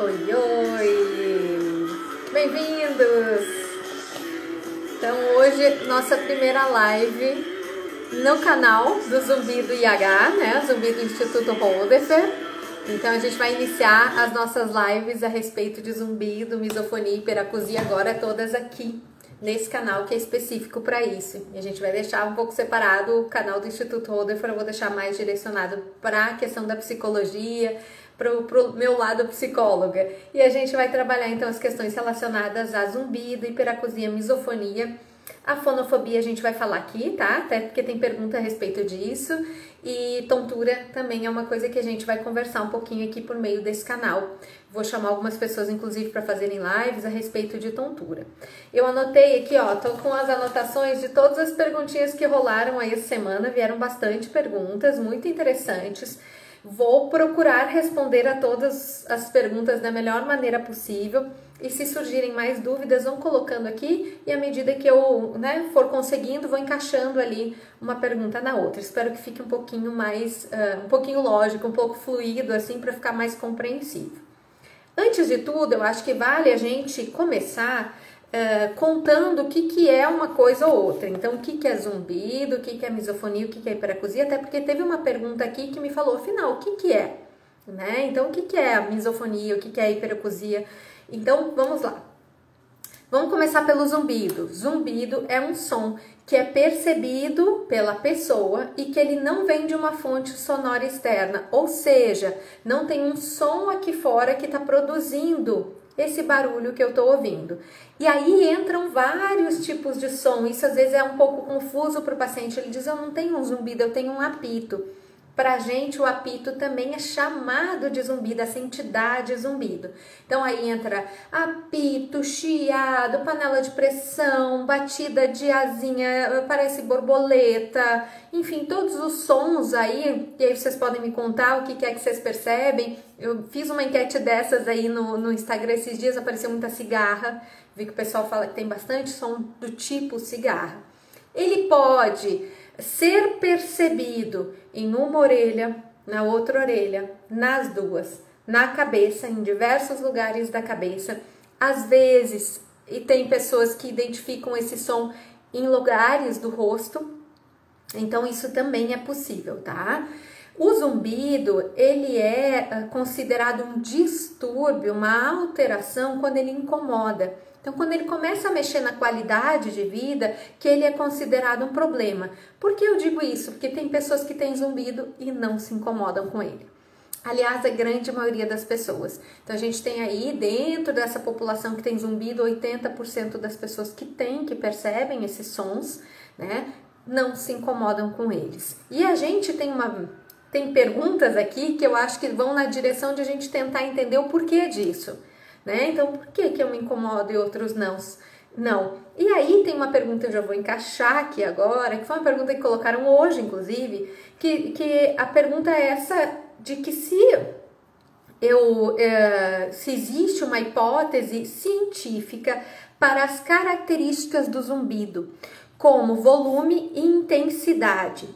Oi, oi! Bem-vindos! Então hoje nossa primeira live no canal do Zumbi do IH, né? Zumbi do Instituto Rodeffer. Então a gente vai iniciar as nossas lives a respeito de zumbido, misofonia e hiperacusia agora todas aqui nesse canal que é específico para isso. E a gente vai deixar um pouco separado o canal do Instituto Rodeffer, eu vou deixar mais direcionado para a questão da psicologia, pro meu lado psicóloga. E a gente vai trabalhar então as questões relacionadas a zumbido, hiperacusia, misofonia. A fonofobia a gente vai falar aqui, tá? Até porque tem pergunta a respeito disso. E tontura também é uma coisa que a gente vai conversar um pouquinho aqui por meio desse canal. Vou chamar algumas pessoas, inclusive, para fazerem lives a respeito de tontura. Eu anotei aqui, ó, tô com as anotações de todas as perguntinhas que rolaram aí essa semana. Vieram bastante perguntas, muito interessantes. Vou procurar responder a todas as perguntas da melhor maneira possível. E se surgirem mais dúvidas, vão colocando aqui e à medida que eu for conseguindo, vou encaixando ali uma pergunta na outra. Espero que fique um pouquinho mais, um pouquinho lógico, um pouco fluido, assim, para ficar mais compreensível. Antes de tudo, eu acho que vale a gente começar contando o que é uma coisa ou outra. Então, o que é zumbido, o que é misofonia, o que é hiperacusia, até porque teve uma pergunta aqui que me falou, afinal, o que é? Né? Então, o que é a misofonia, o que é a hiperacusia? Então, vamos lá. Vamos começar pelo zumbido. Zumbido é um som que é percebido pela pessoa e que ele não vem de uma fonte sonora externa, ou seja, não tem um som aqui fora que está produzindo esse barulho que eu estou ouvindo. E aí entram vários tipos de som, isso às vezes é um pouco confuso para o paciente, ele diz, eu não tenho um zumbido, eu tenho um apito. Pra gente o apito também é chamado de zumbido, essa entidade zumbido. Então aí entra apito, chiado, panela de pressão, batida de asinha, parece borboleta, enfim, todos os sons aí, e aí vocês podem me contar o que é que vocês percebem. Eu fiz uma enquete dessas aí no Instagram esses dias, apareceu muita cigarra, vi que o pessoal fala que tem bastante som do tipo cigarra. Ele pode ser percebido em uma orelha, na outra orelha, nas duas, na cabeça, em diversos lugares da cabeça. Às vezes, e tem pessoas que identificam esse som em lugares do rosto, então isso também é possível, tá? O zumbido, ele é considerado um distúrbio, uma alteração quando ele incomoda. Então, quando ele começa a mexer na qualidade de vida, que ele é considerado um problema. Por que eu digo isso? Porque tem pessoas que têm zumbido e não se incomodam com ele. Aliás, a grande maioria das pessoas. Então, a gente tem aí, dentro dessa população que tem zumbido, 80% das pessoas que percebem esses sons, né, não se incomodam com eles. E a gente tem perguntas aqui que eu acho que vão na direção de a gente tentar entender o porquê disso. Né? Então, por que eu me incomodo e outros não? Não. E aí tem uma pergunta, eu já vou encaixar aqui agora, que foi uma pergunta que colocaram hoje, inclusive, que a pergunta é essa de que se existe uma hipótese científica para as características do zumbido, como volume e intensidade.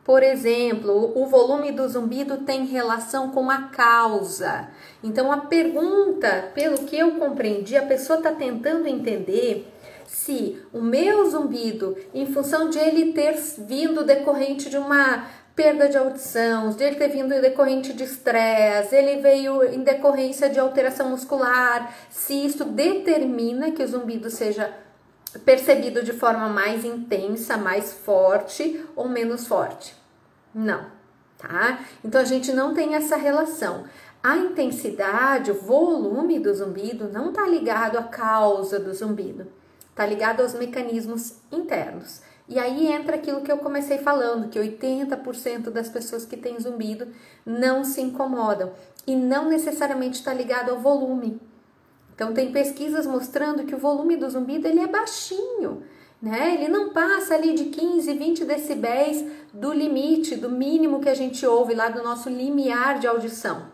Por exemplo, o volume do zumbido tem relação com a causa. Então, a pergunta, pelo que eu compreendi, a pessoa está tentando entender se o meu zumbido, em função de ele ter vindo decorrente de uma perda de audição, de ele ter vindo decorrente de estresse, ele veio em decorrência de alteração muscular, se isso determina que o zumbido seja percebido de forma mais intensa, mais forte ou menos forte? Não, tá? Então a gente não tem essa relação. A intensidade, o volume do zumbido não tá ligado à causa do zumbido, tá ligado aos mecanismos internos. E aí entra aquilo que eu comecei falando, que 80% das pessoas que têm zumbido não se incomodam e não necessariamente está ligado ao volume. Então, tem pesquisas mostrando que o volume do zumbido ele é baixinho, né? Ele não passa ali de 15, 20 decibéis do limite, do mínimo que a gente ouve lá do nosso limiar de audição.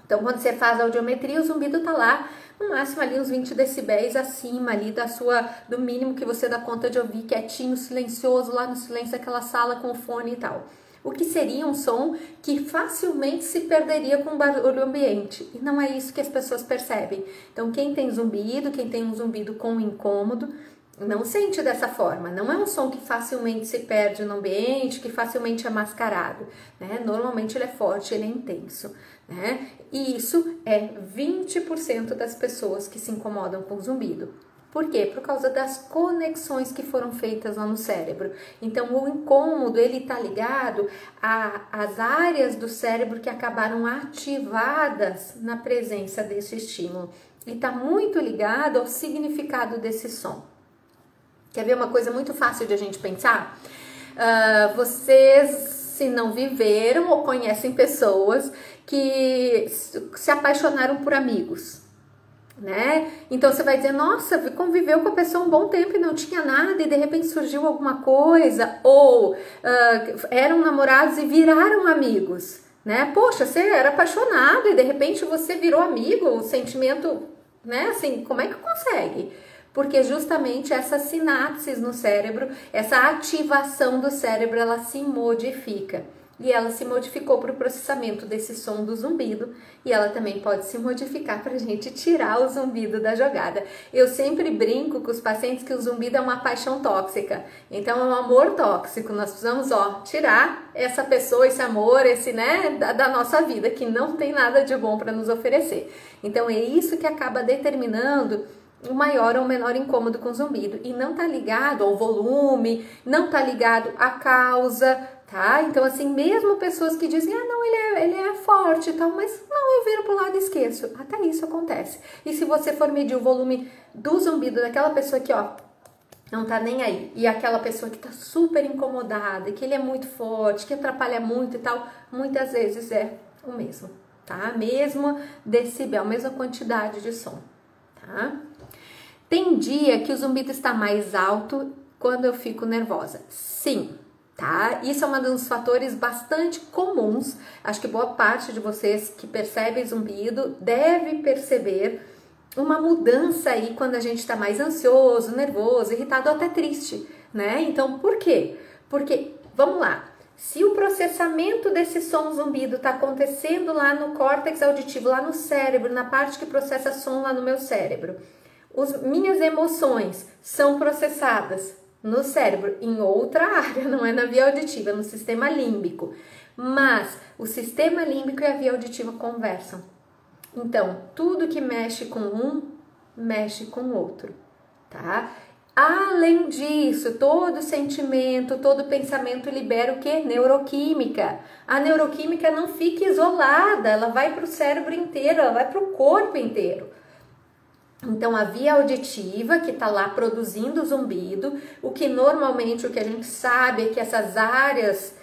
Então, quando você faz a audiometria, o zumbido tá lá, no máximo ali uns 20 decibéis acima ali do mínimo que você dá conta de ouvir, quietinho, silencioso, lá no silêncio daquela sala com o fone e tal. o que seria um som que facilmente se perderia com o barulho ambiente. E não é isso que as pessoas percebem. Então, quem tem um zumbido com incômodo, não sente dessa forma. Não é um som que facilmente se perde no ambiente, que facilmente é mascarado, né? Normalmente ele é forte, ele é intenso, né? E isso é 20% das pessoas que se incomodam com zumbido. Por quê? Por causa das conexões que foram feitas lá no cérebro. Então, o incômodo, ele tá ligado às áreas do cérebro que acabaram ativadas na presença desse estímulo. E tá muito ligado ao significado desse som. Quer ver uma coisa muito fácil de a gente pensar? Vocês, se não viveram ou conhecem pessoas que se apaixonaram por amigos, né? Então você vai dizer, nossa, conviveu com a pessoa um bom tempo e não tinha nada e de repente surgiu alguma coisa, ou eram namorados e viraram amigos, né? Poxa, você era apaixonado e de repente você virou amigo, o sentimento, né? Assim, como é que consegue? Porque justamente essas sinapses no cérebro, essa ativação do cérebro, ela se modifica. E ela se modificou para o processamento desse som do zumbido, e ela também pode se modificar para a gente tirar o zumbido da jogada. Eu sempre brinco com os pacientes que o zumbido é uma paixão tóxica, então é um amor tóxico. Nós precisamos, tirar essa pessoa, esse amor, né, da nossa vida, que não tem nada de bom para nos oferecer. Então é isso que acaba determinando o maior ou menor incômodo com zumbido, e não tá ligado ao volume, não tá ligado à causa, tá? Então, assim, mesmo pessoas que dizem, não, ele é forte e tal, mas não, eu viro pro lado e esqueço. Até isso acontece. E se você for medir o volume do zumbido daquela pessoa que, não tá nem aí, e aquela pessoa que tá super incomodada, que ele é muito forte, que atrapalha muito e tal, muitas vezes é o mesmo, tá? Mesmo decibel, mesma quantidade de som, tá? Tem dia que o zumbido está mais alto quando eu fico nervosa. Sim, tá? Isso é um dos fatores bastante comuns. Acho que boa parte de vocês que percebem zumbido deve perceber uma mudança aí quando a gente está mais ansioso, nervoso, irritado ou até triste, né? Então, por quê? Porque, vamos lá, se o processamento desse som zumbido está acontecendo lá no córtex auditivo, lá no cérebro, na parte que processa som lá no meu cérebro, minhas emoções são processadas no cérebro, em outra área, não é na via auditiva, no sistema límbico. Mas o sistema límbico e a via auditiva conversam. Então, tudo que mexe com um, mexe com o outro, tá? Além disso, todo sentimento, todo pensamento libera o quê? Neuroquímica. A neuroquímica não fica isolada, ela vai para o cérebro inteiro, ela vai para o corpo inteiro. Então, a via auditiva que está lá produzindo o zumbido, o que a gente sabe é que essas áreas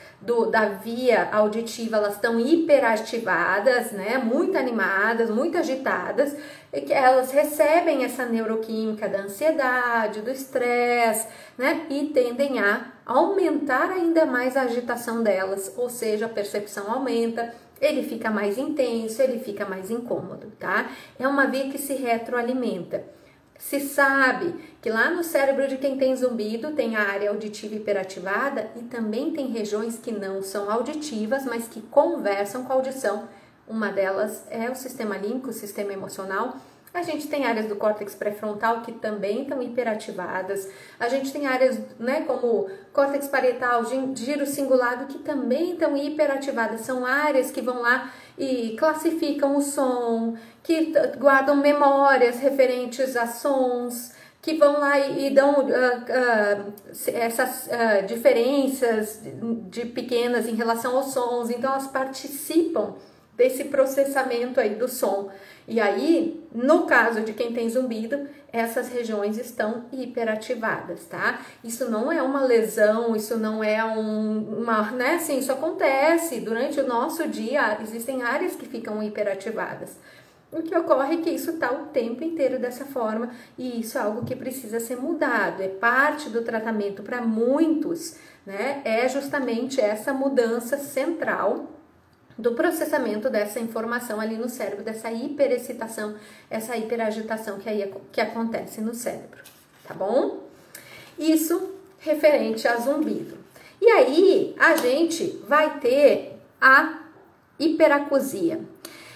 da via auditiva, elas estão hiperativadas, né? Muito animadas, muito agitadas, e que elas recebem essa neuroquímica da ansiedade, do estresse, né? E tendem a aumentar ainda mais a agitação delas, ou seja, a percepção aumenta, ele fica mais intenso, ele fica mais incômodo, tá? É uma via que se retroalimenta. Se sabe que lá no cérebro de quem tem zumbido tem a área auditiva hiperativada e também tem regiões que não são auditivas, mas que conversam com a audição. Uma delas é o sistema límbico, o sistema emocional. A gente tem áreas do córtex pré-frontal que também estão hiperativadas. A gente tem áreas, né, como córtex parietal, giro cingulado, que também estão hiperativadas. São áreas que vão lá e classificam o som, que guardam memórias referentes a sons, que vão lá e dão essas diferenças de pequenas em relação aos sons. Então, elas participam desse processamento aí do som. E aí, no caso de quem tem zumbido, essas regiões estão hiperativadas, tá? Isso não é uma lesão, isso não é né? Assim, isso acontece durante o nosso dia, existem áreas que ficam hiperativadas. O que ocorre é que isso está o tempo inteiro dessa forma e isso é algo que precisa ser mudado, é parte do tratamento para muitos, né? É justamente essa mudança central do processamento dessa informação ali no cérebro, dessa hiperexcitação, essa hiperagitação que acontece no cérebro, tá bom? Isso referente a zumbido. E aí a gente vai ter a hiperacusia.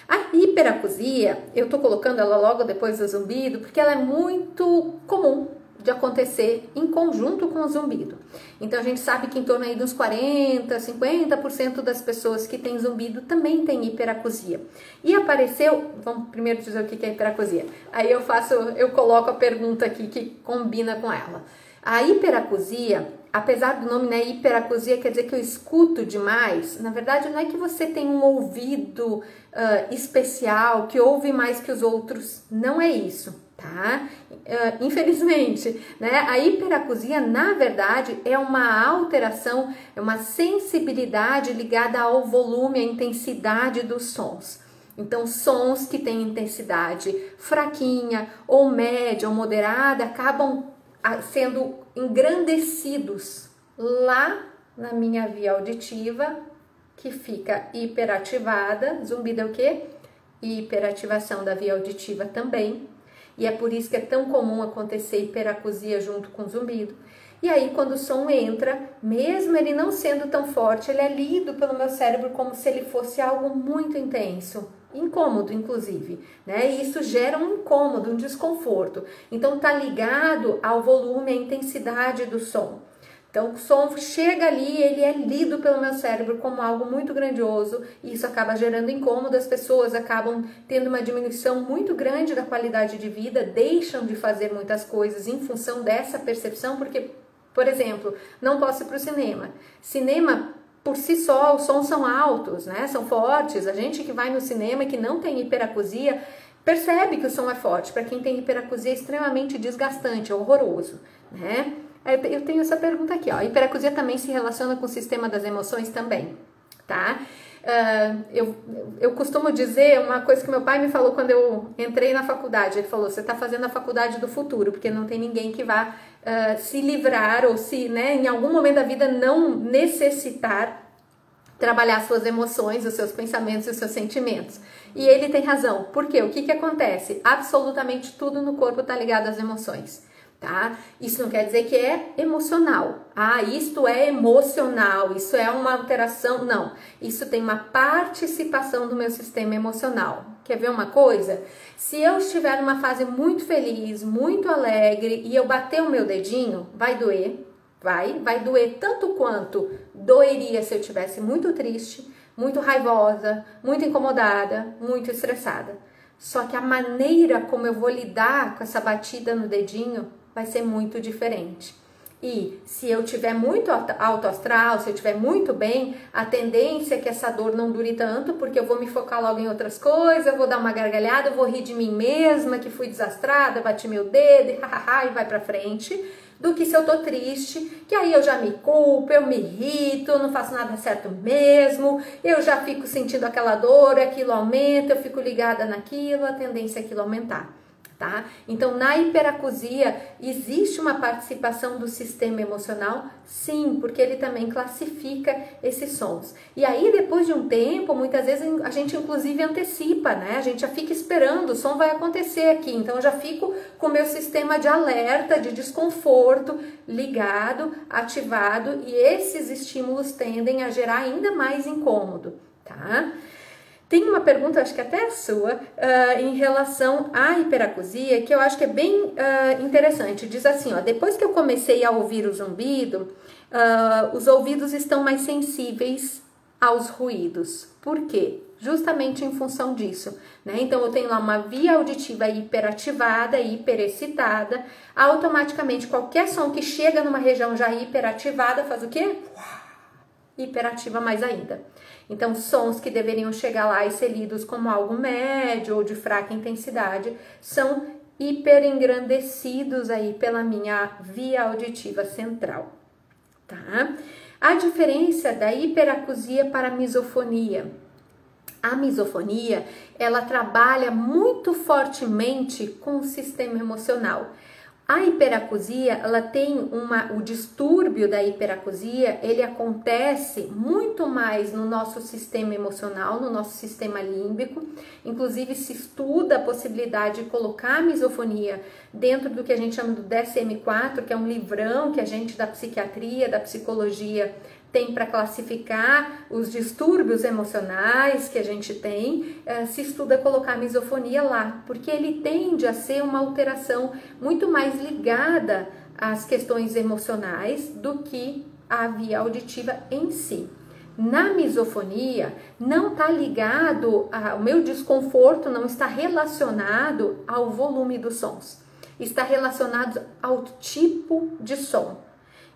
A hiperacusia, eu tô colocando ela logo depois do zumbido, porque ela é muito comum de acontecer em conjunto com o zumbido. Então a gente sabe que em torno aí dos 40, 50% das pessoas que têm zumbido também têm hiperacusia. E apareceu, vamos primeiro dizer o que é hiperacusia. Aí eu coloco a pergunta aqui que combina com ela. A hiperacusia, apesar do nome, né, hiperacusia quer dizer que eu escuto demais. Na verdade, não é que você tem um ouvido especial, que ouve mais que os outros. Não é isso, tá? Infelizmente, né? A hiperacusia, na verdade, é uma alteração, é uma sensibilidade ligada ao volume, à intensidade dos sons. Então, sons que têm intensidade fraquinha, ou média, ou moderada, acabam sendo engrandecidos lá na minha via auditiva, que fica hiperativada. Zumbido é o quê? Hiperativação da via auditiva também. E é por isso que é tão comum acontecer hiperacusia junto com zumbido. E aí, quando o som entra, mesmo ele não sendo tão forte, ele é lido pelo meu cérebro como se ele fosse algo muito intenso. Incômodo, inclusive, né? E isso gera um incômodo, um desconforto. Então, tá ligado ao volume, à intensidade do som. Então, o som chega ali, ele é lido pelo meu cérebro como algo muito grandioso, e isso acaba gerando incômodo, as pessoas acabam tendo uma diminuição muito grande da qualidade de vida, deixam de fazer muitas coisas em função dessa percepção, porque, por exemplo, não posso ir para o cinema. Cinema, por si só, os sons são altos, né? São fortes. A gente que vai no cinema e que não tem hiperacusia, percebe que o som é forte. Para quem tem hiperacusia, é extremamente desgastante, é horroroso, né? Eu tenho essa pergunta aqui, ó. A hiperacusia também se relaciona com o sistema das emoções também, tá? Eu costumo dizer uma coisa que meu pai me falou quando eu entrei na faculdade. Ele falou, você está fazendo a faculdade do futuro, porque não tem ninguém que vá se livrar ou se, né, em algum momento da vida não necessitar trabalhar suas emoções, os seus pensamentos e os seus sentimentos. E ele tem razão. Por quê? O que acontece? Absolutamente tudo no corpo está ligado às emoções. Tá? Isso não quer dizer que é emocional. Ah, isto é emocional, isso é uma alteração. Não, isso tem uma participação do meu sistema emocional. Quer ver uma coisa? Se eu estiver numa fase muito feliz, muito alegre e eu bater o meu dedinho, vai doer. Vai doer tanto quanto doeria se eu estivesse muito triste, muito raivosa, muito incomodada, muito estressada. Só que a maneira como eu vou lidar com essa batida no dedinho vai ser muito diferente. E se eu tiver muito alto astral, se eu tiver muito bem, a tendência é que essa dor não dure tanto, porque eu vou me focar logo em outras coisas, eu vou dar uma gargalhada, eu vou rir de mim mesma, que fui desastrada, bati meu dedo e vai pra frente, do que se eu tô triste, que aí eu já me culpo, eu me irrito, eu não faço nada certo mesmo, eu já fico sentindo aquela dor, aquilo aumenta, eu fico ligada naquilo, a tendência é aquilo aumentar. Tá? Então, na hiperacusia, existe uma participação do sistema emocional? Sim, porque ele também classifica esses sons. E aí, depois de um tempo, muitas vezes a gente inclusive antecipa, né? A gente já fica esperando, o som vai acontecer aqui. Então, eu já fico com o meu sistema de alerta, de desconforto ligado, ativado, e esses estímulos tendem a gerar ainda mais incômodo, tá? Tem uma pergunta, acho que até é sua, em relação à hiperacusia, que eu acho que é bem interessante. Diz assim, ó, depois que eu comecei a ouvir o zumbido, os ouvidos estão mais sensíveis aos ruídos. Por quê? Justamente em função disso, né? Então, eu tenho lá uma via auditiva hiperativada, hiperexcitada. Automaticamente, qualquer som que chega numa região já hiperativada faz o quê? Hiperativa mais ainda. Então, sons que deveriam chegar lá e ser lidos como algo médio ou de fraca intensidade são hiperengrandecidos aí pela minha via auditiva central, tá? A diferença da hiperacusia para a misofonia. A misofonia, ela trabalha muito fortemente com o sistema emocional. A hiperacusia, ela tem o distúrbio da hiperacusia, ele acontece muito mais no nosso sistema emocional, no nosso sistema límbico. Inclusive se estuda a possibilidade de colocar a misofonia dentro do que a gente chama do DSM-4, que é um livrão que a gente da psiquiatria, da psicologia tem para classificar os distúrbios emocionais que a gente tem, se estuda colocar a misofonia lá, porque ele tende a ser uma alteração muito mais ligada às questões emocionais do que a via auditiva em si. Na misofonia, não está ligado, o meu desconforto não está relacionado ao volume dos sons, está relacionado ao tipo de som.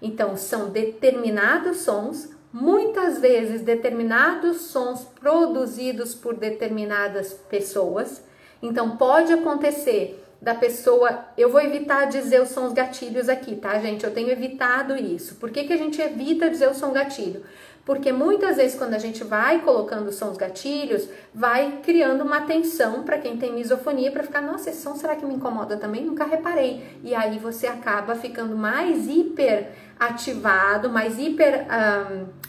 Então, são determinados sons, muitas vezes determinados sons produzidos por determinadas pessoas. Então, pode acontecer da pessoa... Eu vou evitar dizer os sons gatilhos aqui, tá, gente? Eu tenho evitado isso. Por que a gente evita dizer o som gatilho? Porque muitas vezes quando a gente vai colocando sons gatilhos, vai criando uma tensão para quem tem misofonia, para ficar, nossa, esse som será que me incomoda também? Nunca reparei. E aí você acaba ficando mais hiperativado, mais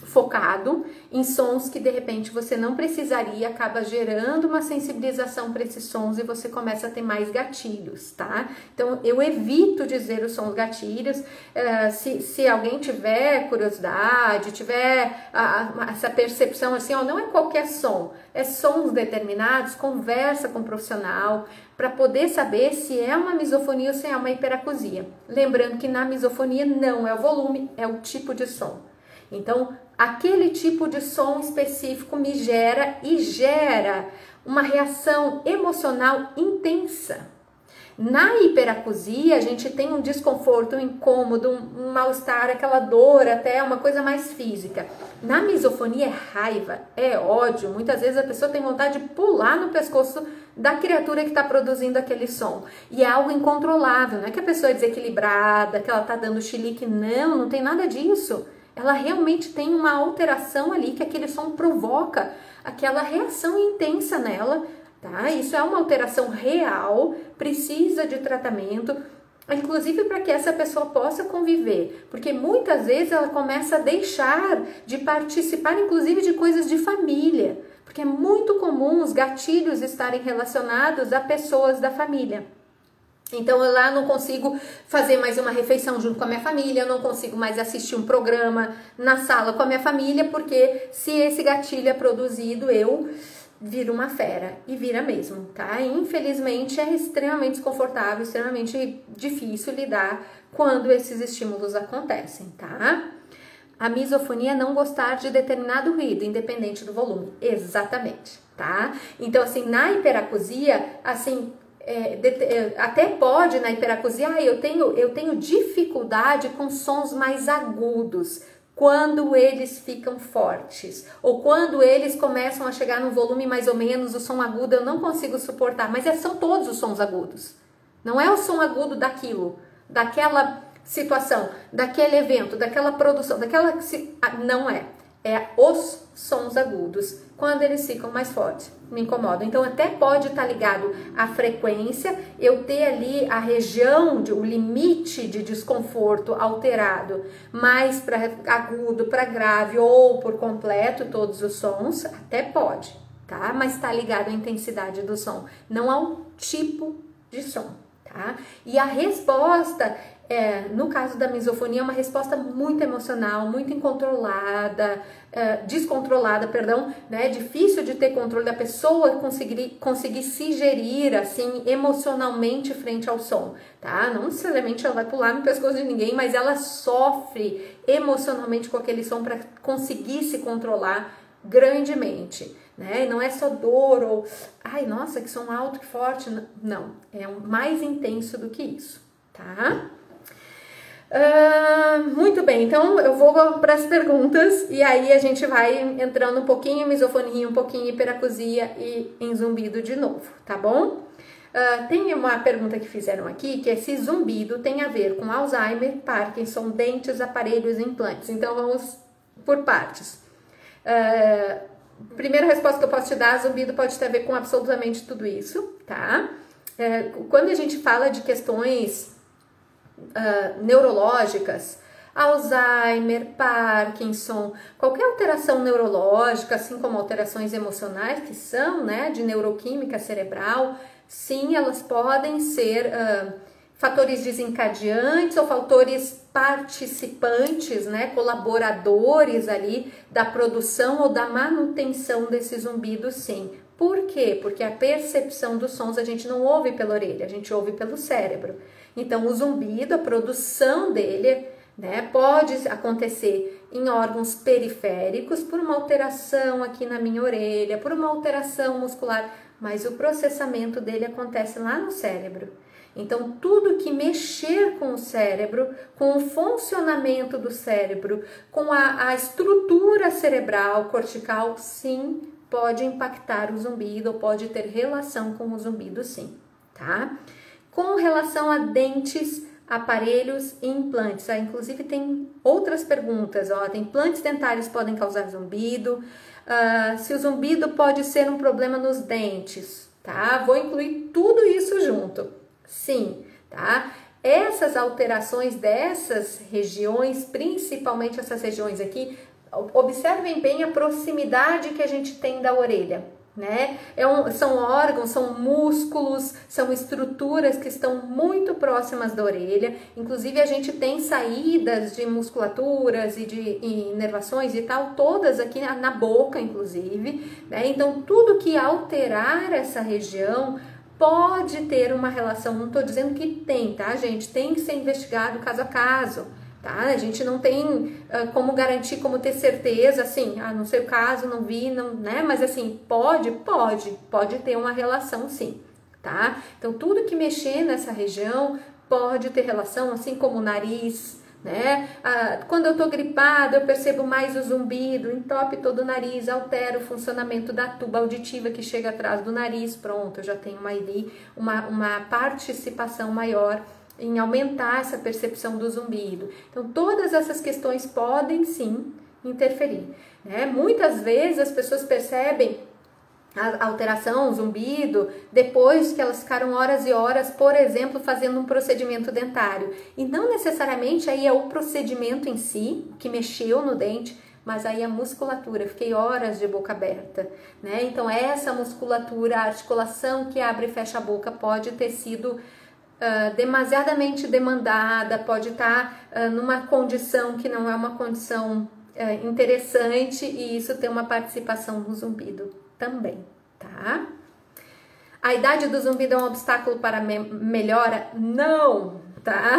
focado em sons que de repente você não precisaria, acaba gerando uma sensibilização para esses sons e você começa a ter mais gatilhos, tá? Então eu evito dizer os sons gatilhos. Se alguém tiver curiosidade, tiver essa percepção assim, ó, não é qualquer som, é sons determinados, conversa com o profissional para poder saber se é uma misofonia ou se é uma hiperacusia. Lembrando que na misofonia não é o volume, é o tipo de som. Então, aquele tipo de som específico me gera uma reação emocional intensa. Na hiperacusia, a gente tem um desconforto, um incômodo, um mal-estar, aquela dor, até uma coisa mais física. Na misofonia é raiva, é ódio. Muitas vezes a pessoa tem vontade de pular no pescoço da criatura que está produzindo aquele som. E é algo incontrolável, não é que a pessoa é desequilibrada, que ela está dando chilique, não tem nada disso. Ela realmente tem uma alteração ali que aquele som provoca aquela reação intensa nela, tá? Isso é uma alteração real, precisa de tratamento, inclusive para que essa pessoa possa conviver, porque muitas vezes ela começa a deixar de participar, inclusive de coisas de família, porque é muito comum os gatilhos estarem relacionados a pessoas da família. Então eu lá não consigo fazer mais uma refeição junto com a minha família, eu não consigo mais assistir um programa na sala com a minha família, porque se esse gatilho é produzido, eu viro uma fera, e vira mesmo, tá? Infelizmente é extremamente desconfortável, extremamente difícil lidar quando esses estímulos acontecem, tá? A misofonia é não gostar de determinado ruído, independente do volume, exatamente, tá? Então assim, na hiperacusia, assim... até pode na hiperacusia, eu tenho dificuldade com sons mais agudos, quando eles ficam fortes, ou quando eles começam a chegar num volume mais ou menos, o som agudo eu não consigo suportar, mas são todos os sons agudos, não é o som agudo daquilo, daquela situação, daquele evento, daquela produção, não é os sons agudos, quando eles ficam mais fortes, me incomodam. Então até pode estar ligado à frequência, eu ter ali a região, o limite de desconforto alterado, mais para agudo, para grave ou por completo todos os sons, até pode, tá? Mas está ligado à intensidade do som, não ao tipo de som, tá? E a resposta... no caso da misofonia, é uma resposta muito emocional, muito descontrolada, né? Difícil de ter controle da pessoa, conseguir se gerir assim emocionalmente frente ao som, tá? Não necessariamente ela vai pular no pescoço de ninguém, mas ela sofre emocionalmente com aquele som para conseguir se controlar grandemente, né? Não é só dor ou, ai, nossa, que som alto, que forte, não, é mais intenso do que isso, tá? Muito bem, então eu vou para as perguntas e aí a gente vai entrando um pouquinho em misofonia, um pouquinho em hiperacusia e em zumbido de novo, tá bom? Tem uma pergunta que fizeram aqui, que é se zumbido tem a ver com Alzheimer, Parkinson, dentes, aparelhos e implantes. Então vamos por partes. Primeira resposta que eu posso te dar, zumbido pode ter a ver com absolutamente tudo isso, tá? Quando a gente fala de questões neurológicas, Alzheimer, Parkinson, qualquer alteração neurológica, assim como alterações emocionais que são, né, de neuroquímica cerebral, sim, elas podem ser fatores desencadeantes ou fatores participantes, né, colaboradores ali da produção ou da manutenção desse zumbido, sim. Por quê? Porque a percepção dos sons a gente não ouve pela orelha, a gente ouve pelo cérebro. Então, o zumbido, a produção dele, né, pode acontecer em órgãos periféricos por uma alteração aqui na minha orelha, por uma alteração muscular, mas o processamento dele acontece lá no cérebro. Então, tudo que mexer com o cérebro, com o funcionamento do cérebro, com a estrutura cerebral, cortical, sim, pode impactar o zumbido ou pode ter relação com o zumbido, sim, tá? Com relação a dentes, aparelhos e implantes, inclusive tem outras perguntas, tem implantes dentários podem causar zumbido, se o zumbido pode ser um problema nos dentes, tá? Vou incluir tudo isso junto, sim, tá? Essas alterações dessas regiões, principalmente essas regiões aqui, observem bem a proximidade que a gente tem da orelha, né? São órgãos, são músculos, são estruturas que estão muito próximas da orelha. Inclusive a gente tem saídas de musculaturas e de inervações e tal, todas aqui na boca, inclusive, né? Então tudo que alterar essa região pode ter uma relação, não estou dizendo que tem, tá, gente? Tem que ser investigado caso a caso. Tá? A gente não tem como garantir, como ter certeza, assim, não sei o caso, não vi, não, né? Mas assim, pode ter uma relação, sim, tá? Então, tudo que mexer nessa região pode ter relação, assim como o nariz, né? Quando eu tô gripada, eu percebo mais o zumbido, entope todo o nariz, altera o funcionamento da tuba auditiva que chega atrás do nariz, pronto, eu já tenho uma participação maior em aumentar essa percepção do zumbido. Então, todas essas questões podem, sim, interferir, né? Muitas vezes as pessoas percebem a alteração, o zumbido, depois que elas ficaram horas e horas, por exemplo, fazendo um procedimento dentário. E não necessariamente aí é o procedimento em si, que mexeu no dente, mas aí a musculatura, fiquei horas de boca aberta, né? Então, essa musculatura, a articulação que abre e fecha a boca pode ter sido demasiadamente demandada, pode estar numa condição que não é uma condição interessante e isso tem uma participação no zumbido também, tá? A idade do zumbido é um obstáculo para melhora? Não, tá?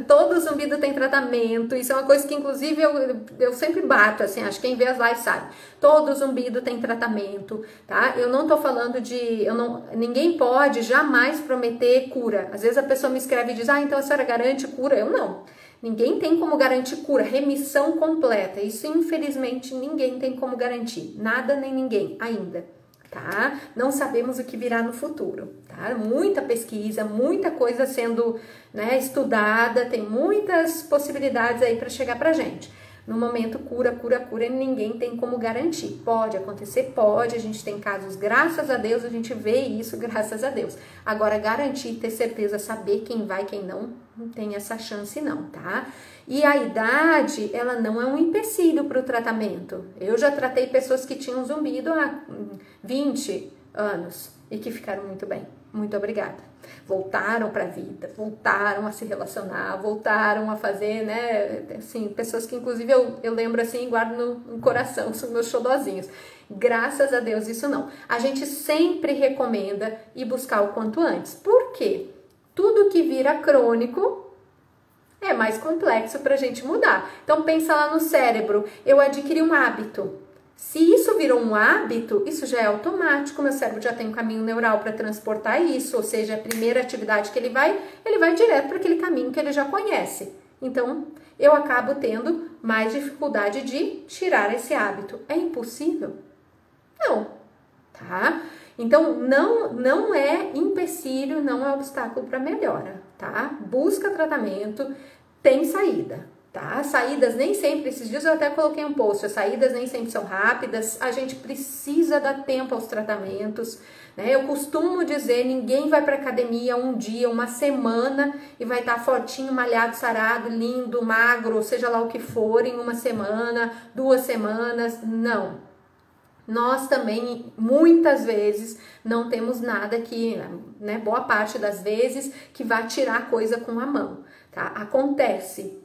Todo zumbido tem tratamento, isso é uma coisa que inclusive eu sempre bato, assim, acho que quem vê as lives sabe. Todo zumbido tem tratamento, tá? Eu não tô falando ninguém pode jamais prometer cura. Às vezes a pessoa me escreve e diz, então a senhora garante cura? Eu não. Ninguém tem como garantir cura, remissão completa. Isso infelizmente ninguém tem como garantir, nada nem ninguém ainda. Tá? Não sabemos o que virá no futuro, tá? Muita pesquisa, muita coisa sendo, né, estudada, tem muitas possibilidades aí para chegar pra gente. No momento, cura, ninguém tem como garantir. Pode acontecer, pode, a gente tem casos, graças a Deus, a gente vê isso, graças a Deus. Agora, garantir, ter certeza, saber quem vai, quem não tem essa chance não, tá? E a idade, ela não é um empecilho para o tratamento. Eu já tratei pessoas que tinham zumbido há 20 anos e que ficaram muito bem. Muito obrigada. Voltaram para a vida, voltaram a se relacionar, voltaram a fazer, né, assim, pessoas que inclusive eu lembro assim, guardo no coração, são meus xodozinhos. Graças a Deus isso não. A gente sempre recomenda ir buscar o quanto antes. Por quê? Tudo que vira crônico é mais complexo para a gente mudar. Então pensa lá no cérebro, eu adquiri um hábito. Se isso virou um hábito, isso já é automático, meu cérebro já tem um caminho neural para transportar isso, ou seja, a primeira atividade que ele vai direto para aquele caminho que ele já conhece. Então, eu acabo tendo mais dificuldade de tirar esse hábito. É impossível? Não, tá? Então, não é empecilho, não é obstáculo para melhora, tá? Busca tratamento, tem saída, tá? Saídas nem sempre, esses dias eu até coloquei um post, as saídas nem sempre são rápidas, a gente precisa dar tempo aos tratamentos, né? Eu costumo dizer, ninguém vai para academia um dia, uma semana e vai estar fortinho, malhado, sarado, lindo, magro, seja lá o que for, em uma semana, 2 semanas, não. Nós também, muitas vezes, não temos nada que, né, boa parte das vezes, que vai tirar coisa com a mão, tá? Acontece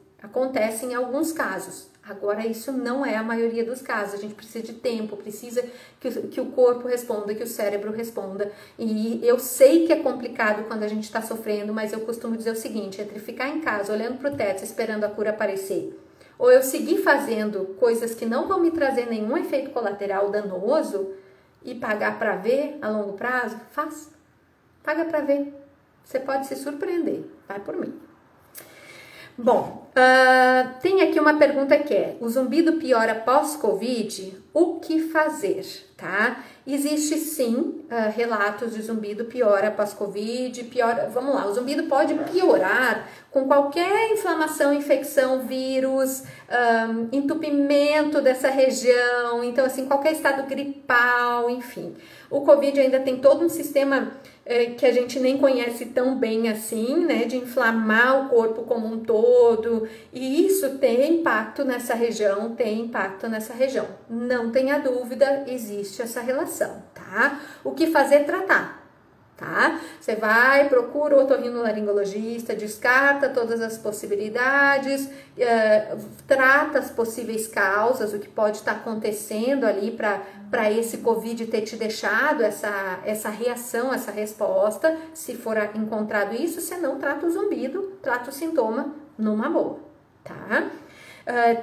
em alguns casos. Agora, isso não é a maioria dos casos. A gente precisa de tempo, precisa que o corpo responda, que o cérebro responda. E eu sei que é complicado quando a gente está sofrendo, mas eu costumo dizer o seguinte, entre ficar em casa, olhando para o teto, esperando a cura aparecer, ou eu seguir fazendo coisas que não vão me trazer nenhum efeito colateral danoso e pagar para ver a longo prazo, faz. Paga para ver. Você pode se surpreender. Vai por mim. Bom, tem aqui uma pergunta que é, o zumbido piora pós-Covid? O que fazer, tá? Existe sim relatos de zumbido piora pós-Covid, vamos lá, o zumbido pode piorar com qualquer inflamação, infecção, vírus, entupimento dessa região, então assim, qualquer estado gripal, enfim. O Covid ainda tem todo um sistema que a gente nem conhece tão bem assim, né, de inflamar o corpo como um todo, e isso tem impacto nessa região, Não tenha dúvida, existe essa relação, tá? O que fazer? Tratar, tá? Você vai, procura o otorrinolaringologista, descarta todas as possibilidades, trata as possíveis causas, o que pode estar acontecendo ali para esse Covid ter te deixado essa reação, essa resposta. Se for encontrado isso, você não trata o zumbido, trata o sintoma numa boa, tá?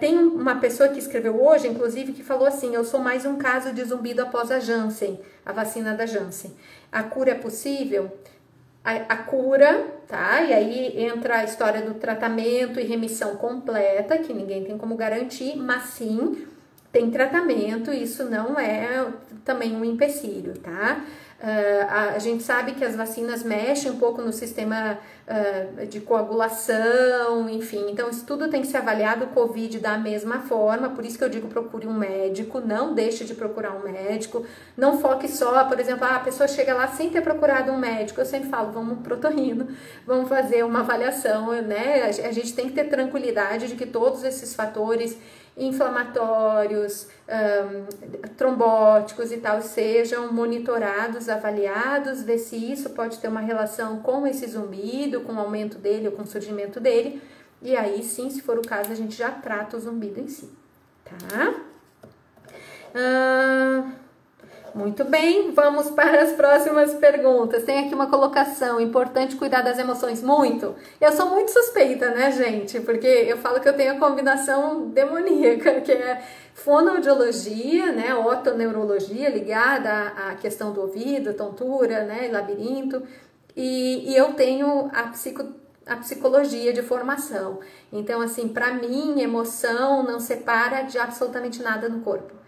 Tem uma pessoa que escreveu hoje, inclusive, que falou assim, eu sou mais um caso de zumbido após a Janssen, a vacina da Janssen. A cura é possível? A cura, tá? E aí entra a história do tratamento e remissão completa, que ninguém tem como garantir, mas sim, tem tratamento, isso não é também um empecilho, tá? A gente sabe que as vacinas mexem um pouco no sistema de coagulação, enfim, então isso tudo tem que ser avaliado, o Covid da mesma forma, por isso que eu digo procure um médico, não deixe de procurar um médico, não foque só, por exemplo, a pessoa chega lá sem ter procurado um médico, eu sempre falo, vamos pro otorrino, vamos fazer uma avaliação, né, a gente tem que ter tranquilidade de que todos esses fatores inflamatórios, trombóticos e tal, sejam monitorados, avaliados, ver se isso pode ter uma relação com esse zumbido, com o aumento dele ou com o surgimento dele, e aí sim, se for o caso, a gente já trata o zumbido em si, tá? Muito bem, vamos para as próximas perguntas. Tem aqui uma colocação, importante cuidar das emoções, muito. Eu sou muito suspeita, né, gente? Porque eu falo que eu tenho a combinação demoníaca, que é fonoaudiologia, né, otoneurologia, ligada à questão do ouvido, tontura, né, labirinto, e eu tenho a psicologia de formação. Então, assim, para mim, emoção não separa de absolutamente nada no corpo.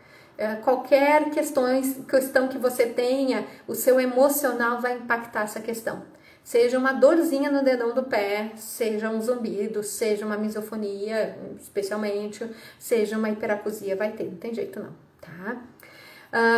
Qualquer questão que você tenha, o seu emocional vai impactar essa questão. Seja uma dorzinha no dedão do pé, seja um zumbido, seja uma misofonia, especialmente, seja uma hiperacusia, vai ter, não tem jeito não, tá?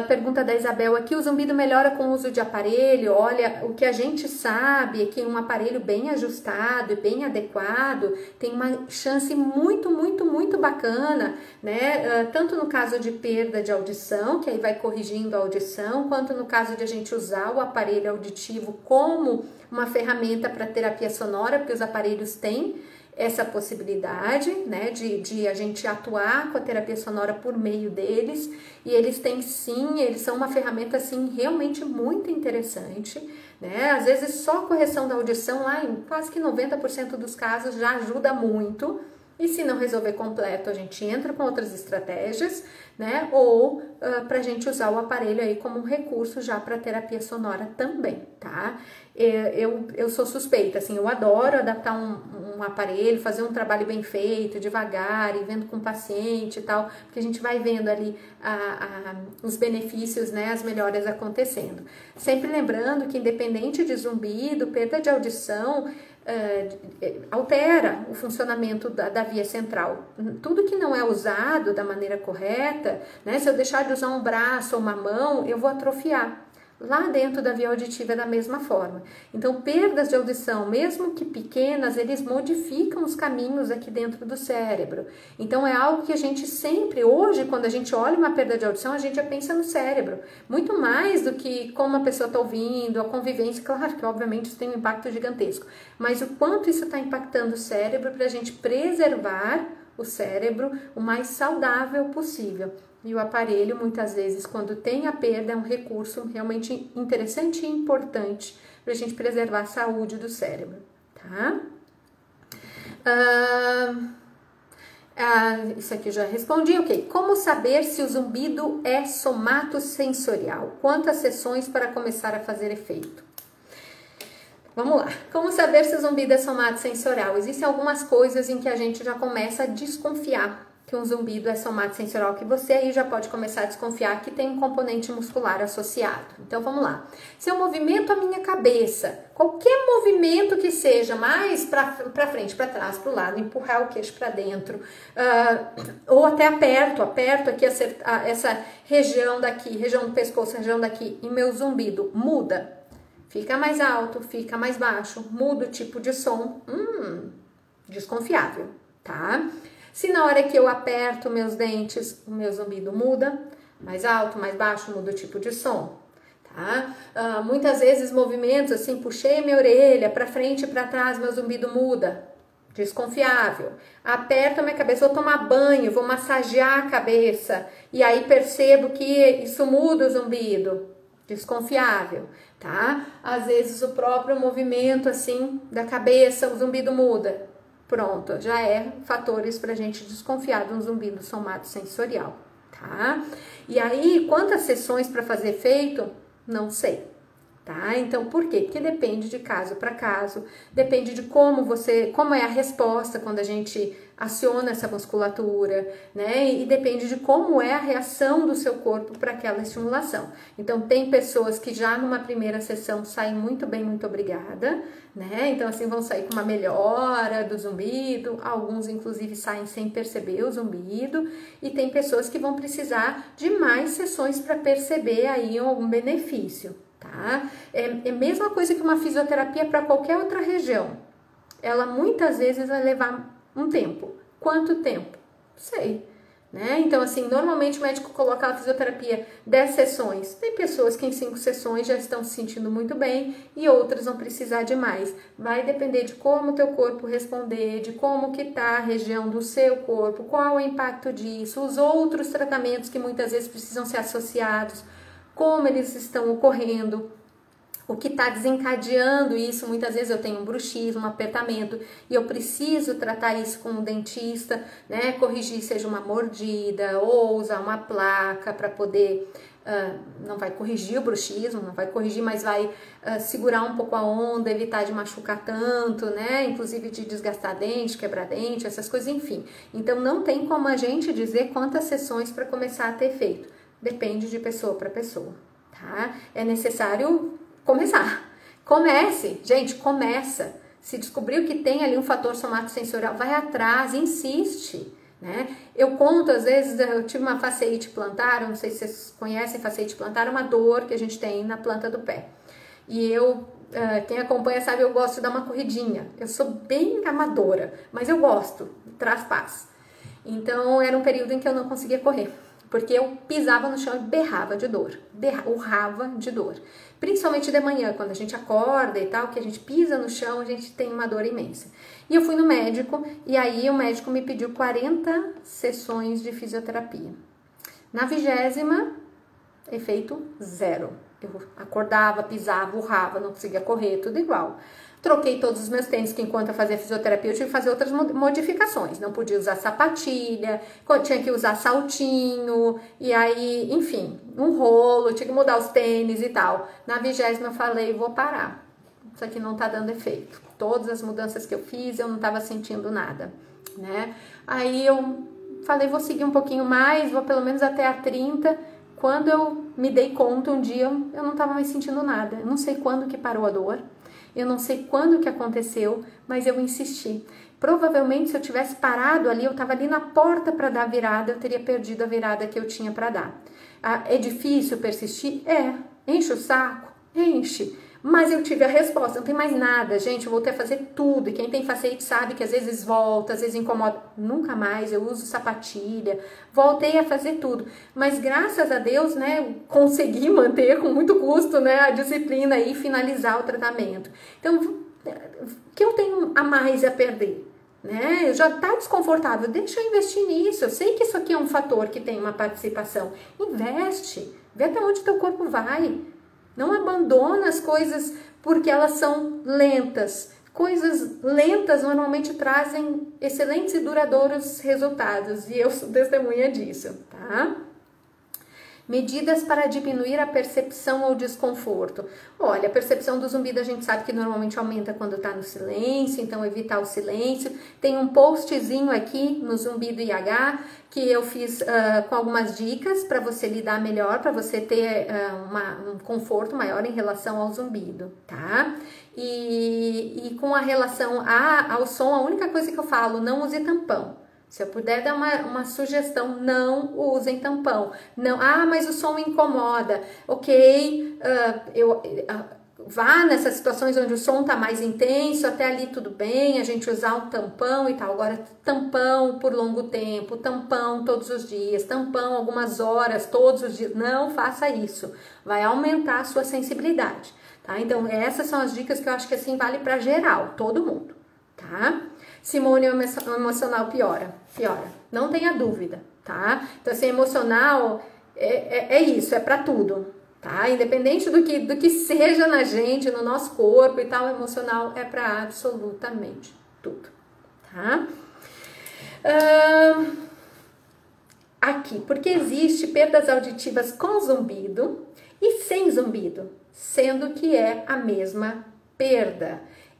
Pergunta da Isabel aqui, o zumbido melhora com o uso de aparelho? Olha, o que a gente sabe é que um aparelho bem ajustado e bem adequado tem uma chance muito, muito, muito bacana, né? Tanto no caso de perda de audição, que aí vai corrigindo a audição, quanto no caso de a gente usar o aparelho auditivo como uma ferramenta para terapia sonora, porque os aparelhos têm essa possibilidade, né, de a gente atuar com a terapia sonora por meio deles, e eles têm sim, eles são uma ferramenta assim realmente muito interessante, né, às vezes só a correção da audição lá em quase que 90% dos casos já ajuda muito, e se não resolver completo a gente entra com outras estratégias, né, ou pra gente usar o aparelho aí como um recurso já para terapia sonora também, tá? Eu sou suspeita, assim, eu adoro adaptar um aparelho, fazer um trabalho bem feito, devagar, e vendo com o paciente e tal, porque a gente vai vendo ali os benefícios, né, as melhoras acontecendo. Sempre lembrando que independente de zumbido, perda de audição, altera o funcionamento da via central. Tudo que não é usado da maneira correta, né, se eu deixar de usar um braço ou uma mão, eu vou atrofiar. Lá dentro da via auditiva é da mesma forma. Então, perdas de audição, mesmo que pequenas, eles modificam os caminhos aqui dentro do cérebro. Então, é algo que a gente sempre, hoje, quando a gente olha uma perda de audição, a gente já pensa no cérebro. Muito mais do que como a pessoa está ouvindo, a convivência. Claro que, obviamente, isso tem um impacto gigantesco. Mas o quanto isso está impactando o cérebro para a gente preservar o cérebro o mais saudável possível. E o aparelho, muitas vezes, quando tem a perda, é um recurso realmente interessante e importante para a gente preservar a saúde do cérebro, tá? Isso aqui eu já respondi, ok. Como saber se o zumbido é somatosensorial? Quantas sessões para começar a fazer efeito? Vamos lá. Como saber se o zumbido é somatosensorial? Existem algumas coisas em que a gente já começa a desconfiar que um zumbido é somatosensorial, que você aí já pode começar a desconfiar que tem um componente muscular associado. Então, vamos lá. Se eu movimento a minha cabeça, qualquer movimento que seja, mais para frente, para trás, para o lado, empurrar o queixo para dentro, ou até aperto aqui essa região daqui, região do pescoço, região daqui, e meu zumbido muda. Fica mais alto, fica mais baixo, muda o tipo de som, desconfiável, tá? Se na hora que eu aperto meus dentes, o meu zumbido muda, mais alto, mais baixo, muda o tipo de som, tá? Muitas vezes movimentos assim, puxei minha orelha para frente e para trás, meu zumbido muda, desconfiável. Aperto a minha cabeça, vou tomar banho, vou massagear a cabeça e aí percebo que isso muda o zumbido, desconfiável, tá? Às vezes o próprio movimento assim da cabeça, o zumbido muda. Pronto, já é fatores pra gente desconfiar de um zumbido somatosensorial, tá? E aí, quantas sessões para fazer efeito? Não sei, tá? Então, por quê? Porque depende de caso para caso, depende de como é a resposta quando a gente aciona essa musculatura, né? E depende de como é a reação do seu corpo para aquela estimulação. Então, tem pessoas que já numa primeira sessão saem muito bem, muito obrigada, né? Então, assim, vão sair com uma melhora do zumbido, alguns, inclusive, saem sem perceber o zumbido, e tem pessoas que vão precisar de mais sessões para perceber aí algum benefício, tá? É a mesma coisa que uma fisioterapia para qualquer outra região. Ela muitas vezes vai levar um tempo. Quanto tempo? Sei, né? Então, assim, normalmente o médico coloca a fisioterapia 10 sessões. Tem pessoas que em 5 sessões já estão se sentindo muito bem e outras vão precisar de mais. Vai depender de como o teu corpo responder, de como que tá a região do seu corpo, qual é o impacto disso, os outros tratamentos que muitas vezes precisam ser associados, como eles estão ocorrendo. O que está desencadeando isso, muitas vezes eu tenho um bruxismo, um apertamento, e eu preciso tratar isso com um dentista, né? Corrigir, seja uma mordida, ou usar uma placa para poder, não vai corrigir o bruxismo, não vai corrigir, mas vai segurar um pouco a onda, evitar de machucar tanto, né? Inclusive de desgastar dente, quebrar dente, essas coisas, enfim. Então não tem como a gente dizer quantas sessões para começar a ter efeito. Depende de pessoa para pessoa, tá? É necessário começar. Comece, gente, começa. Se descobriu que tem ali um fator somatosensorial, vai atrás, insiste, né? Eu conto, às vezes, eu tive uma fasciite plantar, não sei se vocês conhecem fasciite plantar, é uma dor que a gente tem na planta do pé. E quem acompanha sabe, eu gosto de dar uma corridinha. Eu sou bem amadora, mas eu gosto, traz paz. Então, era um período em que eu não conseguia correr, porque eu pisava no chão e berrava de dor, urrava de dor. Principalmente de manhã, quando a gente acorda e tal, que a gente pisa no chão, a gente tem uma dor imensa. E eu fui no médico, e aí o médico me pediu 40 sessões de fisioterapia. Na 20ª, efeito zero. Eu acordava, pisava, urrava, não conseguia correr, tudo igual. Troquei todos os meus tênis, que enquanto eu fazia fisioterapia eu tive que fazer outras modificações. Não podia usar sapatilha, tinha que usar saltinho, e aí, enfim, um rolo, tinha que mudar os tênis e tal. Na 20ª eu falei, vou parar. Isso aqui não tá dando efeito. Todas as mudanças que eu fiz, eu não tava sentindo nada, né? Aí eu falei, vou seguir um pouquinho mais, vou pelo menos até a 30. Quando eu me dei conta, um dia eu não tava mais sentindo nada. Eu não sei quando que parou a dor. Eu não sei quando que aconteceu, mas eu insisti. Provavelmente, se eu tivesse parado ali, eu estava ali na porta para dar a virada, eu teria perdido a virada que eu tinha para dar. É difícil persistir? É. Enche o saco? Enche. Mas eu tive a resposta, não tem mais nada, gente, eu voltei a fazer tudo. E quem tem facete sabe que às vezes volta, às vezes incomoda. Nunca mais, eu uso sapatilha, voltei a fazer tudo. Mas graças a Deus, né, consegui manter com muito custo, né, a disciplina e finalizar o tratamento. Então, o que eu tenho a mais a perder? Né? Já tá desconfortável, deixa eu investir nisso. Eu sei que isso aqui é um fator que tem uma participação. Investe, vê até onde teu corpo vai. Não abandona as coisas porque elas são lentas. Coisas lentas normalmente trazem excelentes e duradouros resultados. E eu sou testemunha disso, tá? Medidas para diminuir a percepção ou desconforto. Olha, a percepção do zumbido a gente sabe que normalmente aumenta quando tá no silêncio, então evitar o silêncio. Tem um postzinho aqui no Zumbido IH que eu fiz com algumas dicas para você lidar melhor, para você ter um conforto maior em relação ao zumbido, tá? E com a relação ao som, a única coisa que eu falo, não use tampão. Se eu puder dar uma sugestão, não usem tampão. Não, mas o som me incomoda. Ok, vá nessas situações onde o som tá mais intenso, até ali tudo bem, a gente usar um tampão e tal. Agora, tampão por longo tempo, tampão todos os dias, tampão algumas horas, todos os dias. Não faça isso. Vai aumentar a sua sensibilidade, tá? Então, essas são as dicas que eu acho que assim vale para geral, todo mundo, tá? Simone, o emocional piora, não tenha dúvida, tá? Então, assim, emocional é isso, é pra tudo, tá? Independente do que seja na gente, no nosso corpo e tal, emocional é pra absolutamente tudo, tá? Aqui, porque existe perdas auditivas com zumbido e sem zumbido, sendo que é a mesma perda.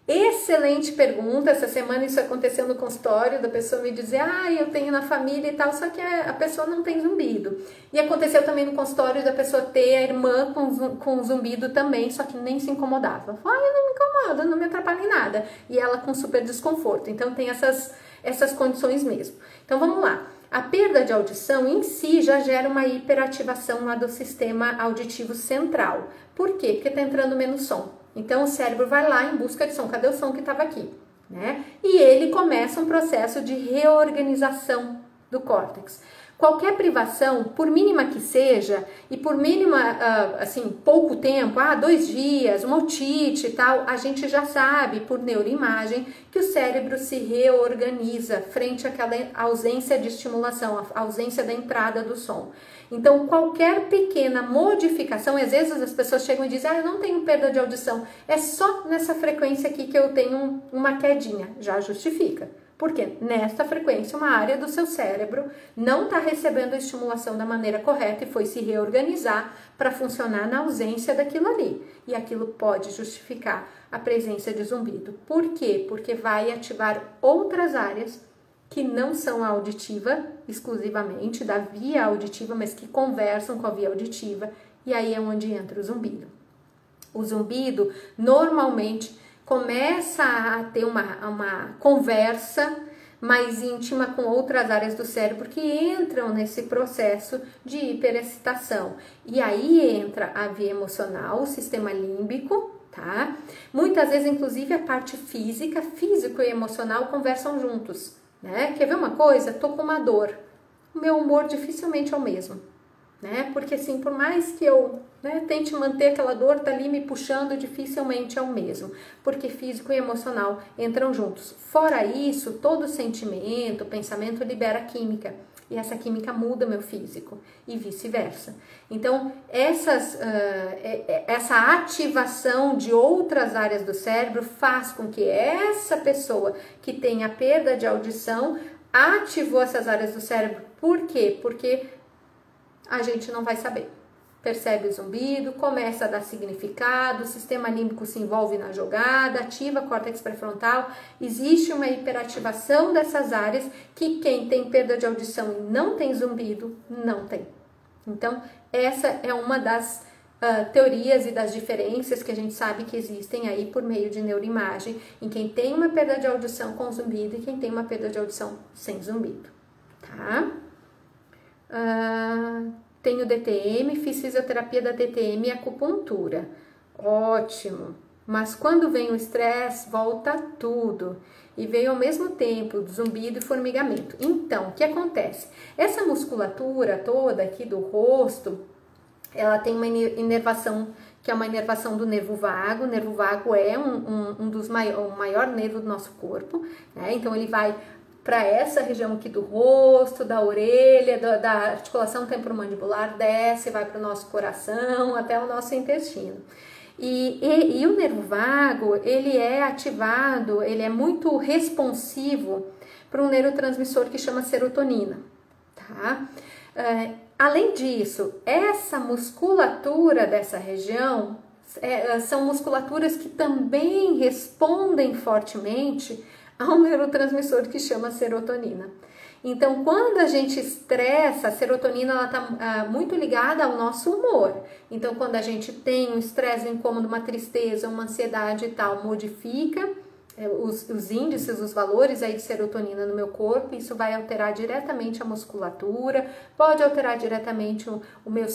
Excelente pergunta. Essa semana isso aconteceu no consultório, da pessoa me dizer, eu tenho na família e tal, só que a pessoa não tem zumbido. E aconteceu também no consultório da pessoa ter a irmã com zumbido também, só que nem se incomodava. Falou, não me incomoda, não me atrapalha em nada. E ela com super desconforto. Então tem essas condições mesmo. Então vamos lá. A perda de audição em si já gera uma hiperativação lá do sistema auditivo central. Por quê? Porque está entrando menos som. Então o cérebro vai lá em busca de som. Cadê o som que estava aqui? Né? E ele começa um processo de reorganização do córtex. Qualquer privação, por mínima que seja, e por mínima, assim, pouco tempo, 2 dias, uma otite e tal, a gente já sabe, por neuroimagem, que o cérebro se reorganiza frente àquela ausência de estimulação, a ausência da entrada do som. Então, qualquer pequena modificação, e às vezes as pessoas chegam e dizem, eu não tenho perda de audição, é só nessa frequência aqui que eu tenho uma quedinha, já justifica. Porque nesta frequência, uma área do seu cérebro não está recebendo a estimulação da maneira correta e foi se reorganizar para funcionar na ausência daquilo ali. E aquilo pode justificar a presença de zumbido. Por quê? Porque vai ativar outras áreas que não são a auditiva exclusivamente, da via auditiva, mas que conversam com a via auditiva. E aí é onde entra o zumbido. O zumbido, normalmente, começa a ter uma conversa mais íntima com outras áreas do cérebro que entram nesse processo de hiperexcitação. E aí entra a via emocional, o sistema límbico, tá? Muitas vezes, inclusive, a parte física, físico e emocional conversam juntos, né? Quer ver uma coisa? Tô com uma dor. O meu humor dificilmente é o mesmo, né? Porque assim, por mais que eu tente manter aquela dor, tá ali me puxando, dificilmente é o mesmo, porque físico e emocional entram juntos. Fora isso, todo sentimento, pensamento libera química, e essa química muda meu físico, e vice-versa. Então, essa ativação de outras áreas do cérebro faz com que essa pessoa que tem a perda de audição ativou essas áreas do cérebro. Por quê? Porque a gente não vai saber. Percebe o zumbido, começa a dar significado, o sistema límbico se envolve na jogada, ativa o córtex pré-frontal, existe uma hiperativação dessas áreas que quem tem perda de audição e não tem zumbido, não tem. Então, essa é uma das teorias e das diferenças que a gente sabe que existem aí por meio de neuroimagem em quem tem uma perda de audição com zumbido e quem tem uma perda de audição sem zumbido, tá? Tenho DTM, fiz fisioterapia da DTM e acupuntura. Ótimo! Mas quando vem o estresse, volta tudo. E veio ao mesmo tempo zumbido e formigamento. Então, o que acontece? Essa musculatura toda aqui do rosto, ela tem uma inervação, que é uma inervação do nervo vago. O nervo vago é o maior nervo do nosso corpo, né? Então, ele vai para essa região aqui do rosto, da orelha, da articulação temporomandibular, desce, vai para o nosso coração, até o nosso intestino. E o nervo vago, ele é ativado, ele é muito responsivo para um neurotransmissor que chama serotonina, tá? Além disso, essa musculatura dessa região são musculaturas que também respondem fortemente a um neurotransmissor que chama serotonina. Então, quando a gente estressa, a serotonina ela está muito ligada ao nosso humor. Então, quando a gente tem um estresse, um incômodo, uma tristeza, uma ansiedade e tal, modifica os índices, os valores aí de serotonina no meu corpo, isso vai alterar diretamente a musculatura, pode alterar diretamente o meu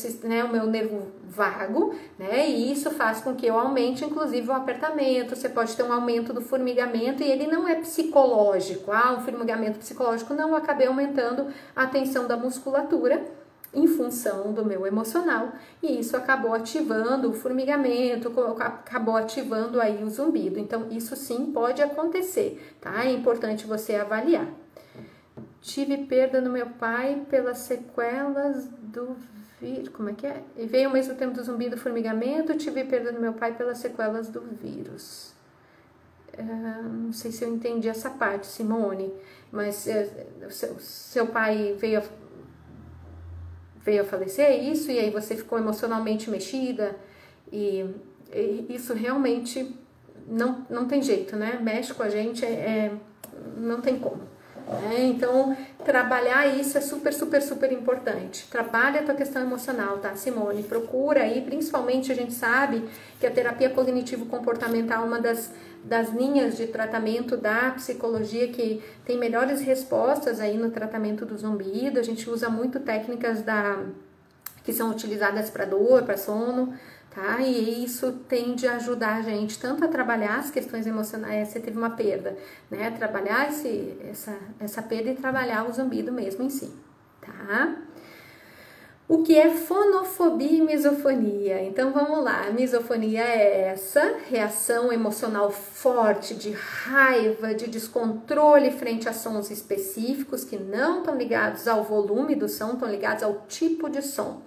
nervo vago, né? E isso faz com que eu aumente, inclusive, o apertamento. Você pode ter um aumento do formigamento e ele não é psicológico. Um formigamento psicológico não, eu acabei aumentando a tensão da musculatura em função do meu emocional, e isso acabou ativando o formigamento, acabou ativando aí o zumbido. Então, isso sim pode acontecer, tá? É importante você avaliar. Tive perda no meu pai pelas sequelas do vírus, como é que é? E veio ao mesmo tempo do zumbido e formigamento, tive perda no meu pai pelas sequelas do vírus. Não sei se eu entendi essa parte, Simone, mas seu pai veio a falecer, isso, e aí você ficou emocionalmente mexida, e isso realmente não tem jeito, né? Mexe com a gente, não tem como. Então, trabalhar isso é super, super, super importante. Trabalha a tua questão emocional, tá, Simone? Procura aí, principalmente a gente sabe que a terapia cognitivo-comportamental é uma das linhas de tratamento da psicologia que tem melhores respostas aí no tratamento do zumbido. A gente usa muito técnicas que são utilizadas para dor, para sono, tá? E isso tende a ajudar a gente tanto a trabalhar as questões emocionais, você teve uma perda, né? Trabalhar essa perda e trabalhar o zumbido mesmo em si, tá? O que é fonofobia e misofonia? Então vamos lá, a misofonia é essa reação emocional forte de raiva, de descontrole frente a sons específicos que não estão ligados ao volume do som, estão ligados ao tipo de som.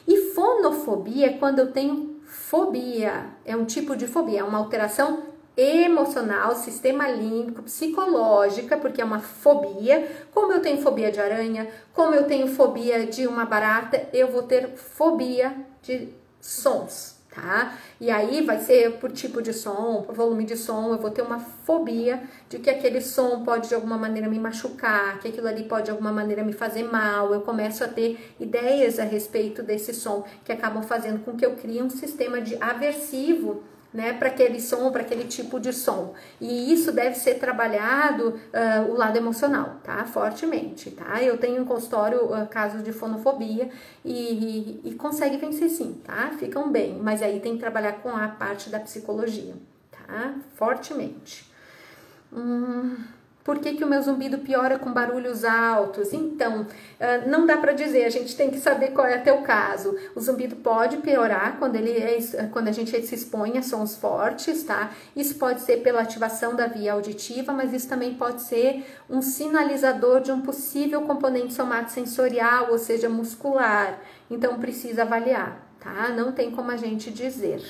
E fonofobia é quando eu tenho fobia, é um tipo de fobia, é uma alteração emocional, sistema límbico, psicológica, porque é uma fobia. Como eu tenho fobia de aranha, como eu tenho fobia de uma barata, eu vou ter fobia de sons, tá? E aí vai ser por tipo de som, por volume de som, eu vou ter uma fobia de que aquele som pode de alguma maneira me machucar, que aquilo ali pode de alguma maneira me fazer mal. Eu começo a ter ideias a respeito desse som que acabam fazendo com que eu crie um sistema de aversivo, né, para aquele som, para aquele tipo de som. E isso deve ser trabalhado, o lado emocional, tá? Fortemente, tá? Eu tenho em consultório casos de fonofobia e consegue vencer sim, tá? Ficam bem, mas aí tem que trabalhar com a parte da psicologia, tá? Fortemente. Por que o meu zumbido piora com barulhos altos? Então, não dá para dizer, a gente tem que saber qual é o teu caso. O zumbido pode piorar quando a gente se expõe a sons fortes, tá? Isso pode ser pela ativação da via auditiva, mas isso também pode ser um sinalizador de um possível componente somatosensorial, ou seja, muscular. Então, precisa avaliar, tá? Não tem como a gente dizer.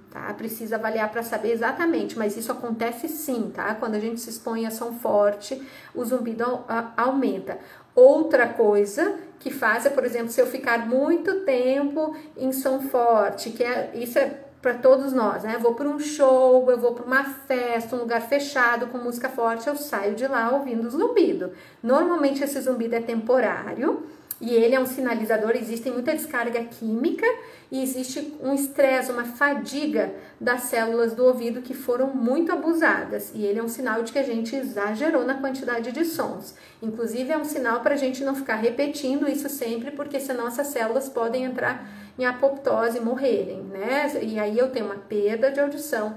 Tá? Precisa avaliar para saber exatamente, mas isso acontece sim, tá? Quando a gente se expõe a som forte, o zumbido aumenta. Outra coisa que faz é, por exemplo, se eu ficar muito tempo em som forte, isso é para todos nós, né? Eu vou para um show, eu vou para uma festa, um lugar fechado com música forte, eu saio de lá ouvindo zumbido. Normalmente esse zumbido é temporário, E ele é um sinalizador, existe muita descarga química e existe um estresse, uma fadiga das células do ouvido que foram muito abusadas. E ele é um sinal de que a gente exagerou na quantidade de sons. Inclusive é um sinal para a gente não ficar repetindo isso sempre, porque senão essas células podem entrar em apoptose e morrerem, né? E aí eu tenho uma perda de audição.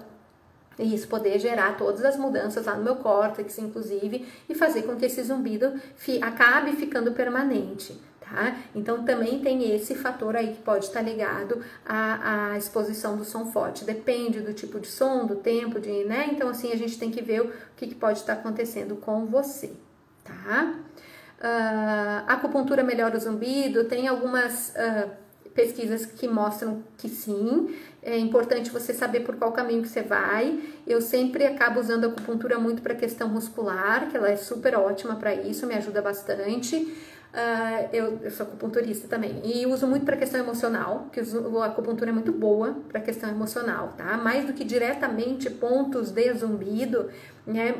E isso poder gerar todas as mudanças lá no meu córtex, inclusive, e fazer com que esse zumbido acabe ficando permanente, tá? Então, também tem esse fator aí que pode estar ligado à exposição do som forte. Depende do tipo de som, do tempo, né? Então, assim, a gente tem que ver o que pode estar acontecendo com você, tá? Acupuntura melhora o zumbido, tem algumas pesquisas que mostram que sim. É importante você saber por qual caminho que você vai. Eu sempre acabo usando a acupuntura muito para questão muscular, que ela é super ótima para isso, me ajuda bastante. Eu sou acupunturista também e uso muito para questão emocional, que a acupuntura é muito boa para questão emocional, tá? Mais do que diretamente pontos de zumbido, né?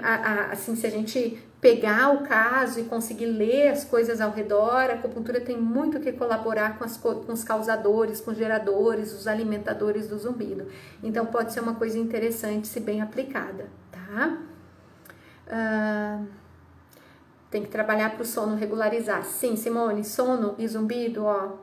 Assim, se a gente pegar o caso e conseguir ler as coisas ao redor, a acupuntura tem muito que colaborar com os causadores, com os geradores, os alimentadores do zumbido. Então pode ser uma coisa interessante se bem aplicada, tá? Tem que trabalhar para o sono regularizar. Sim, Simone, sono e zumbido, ó,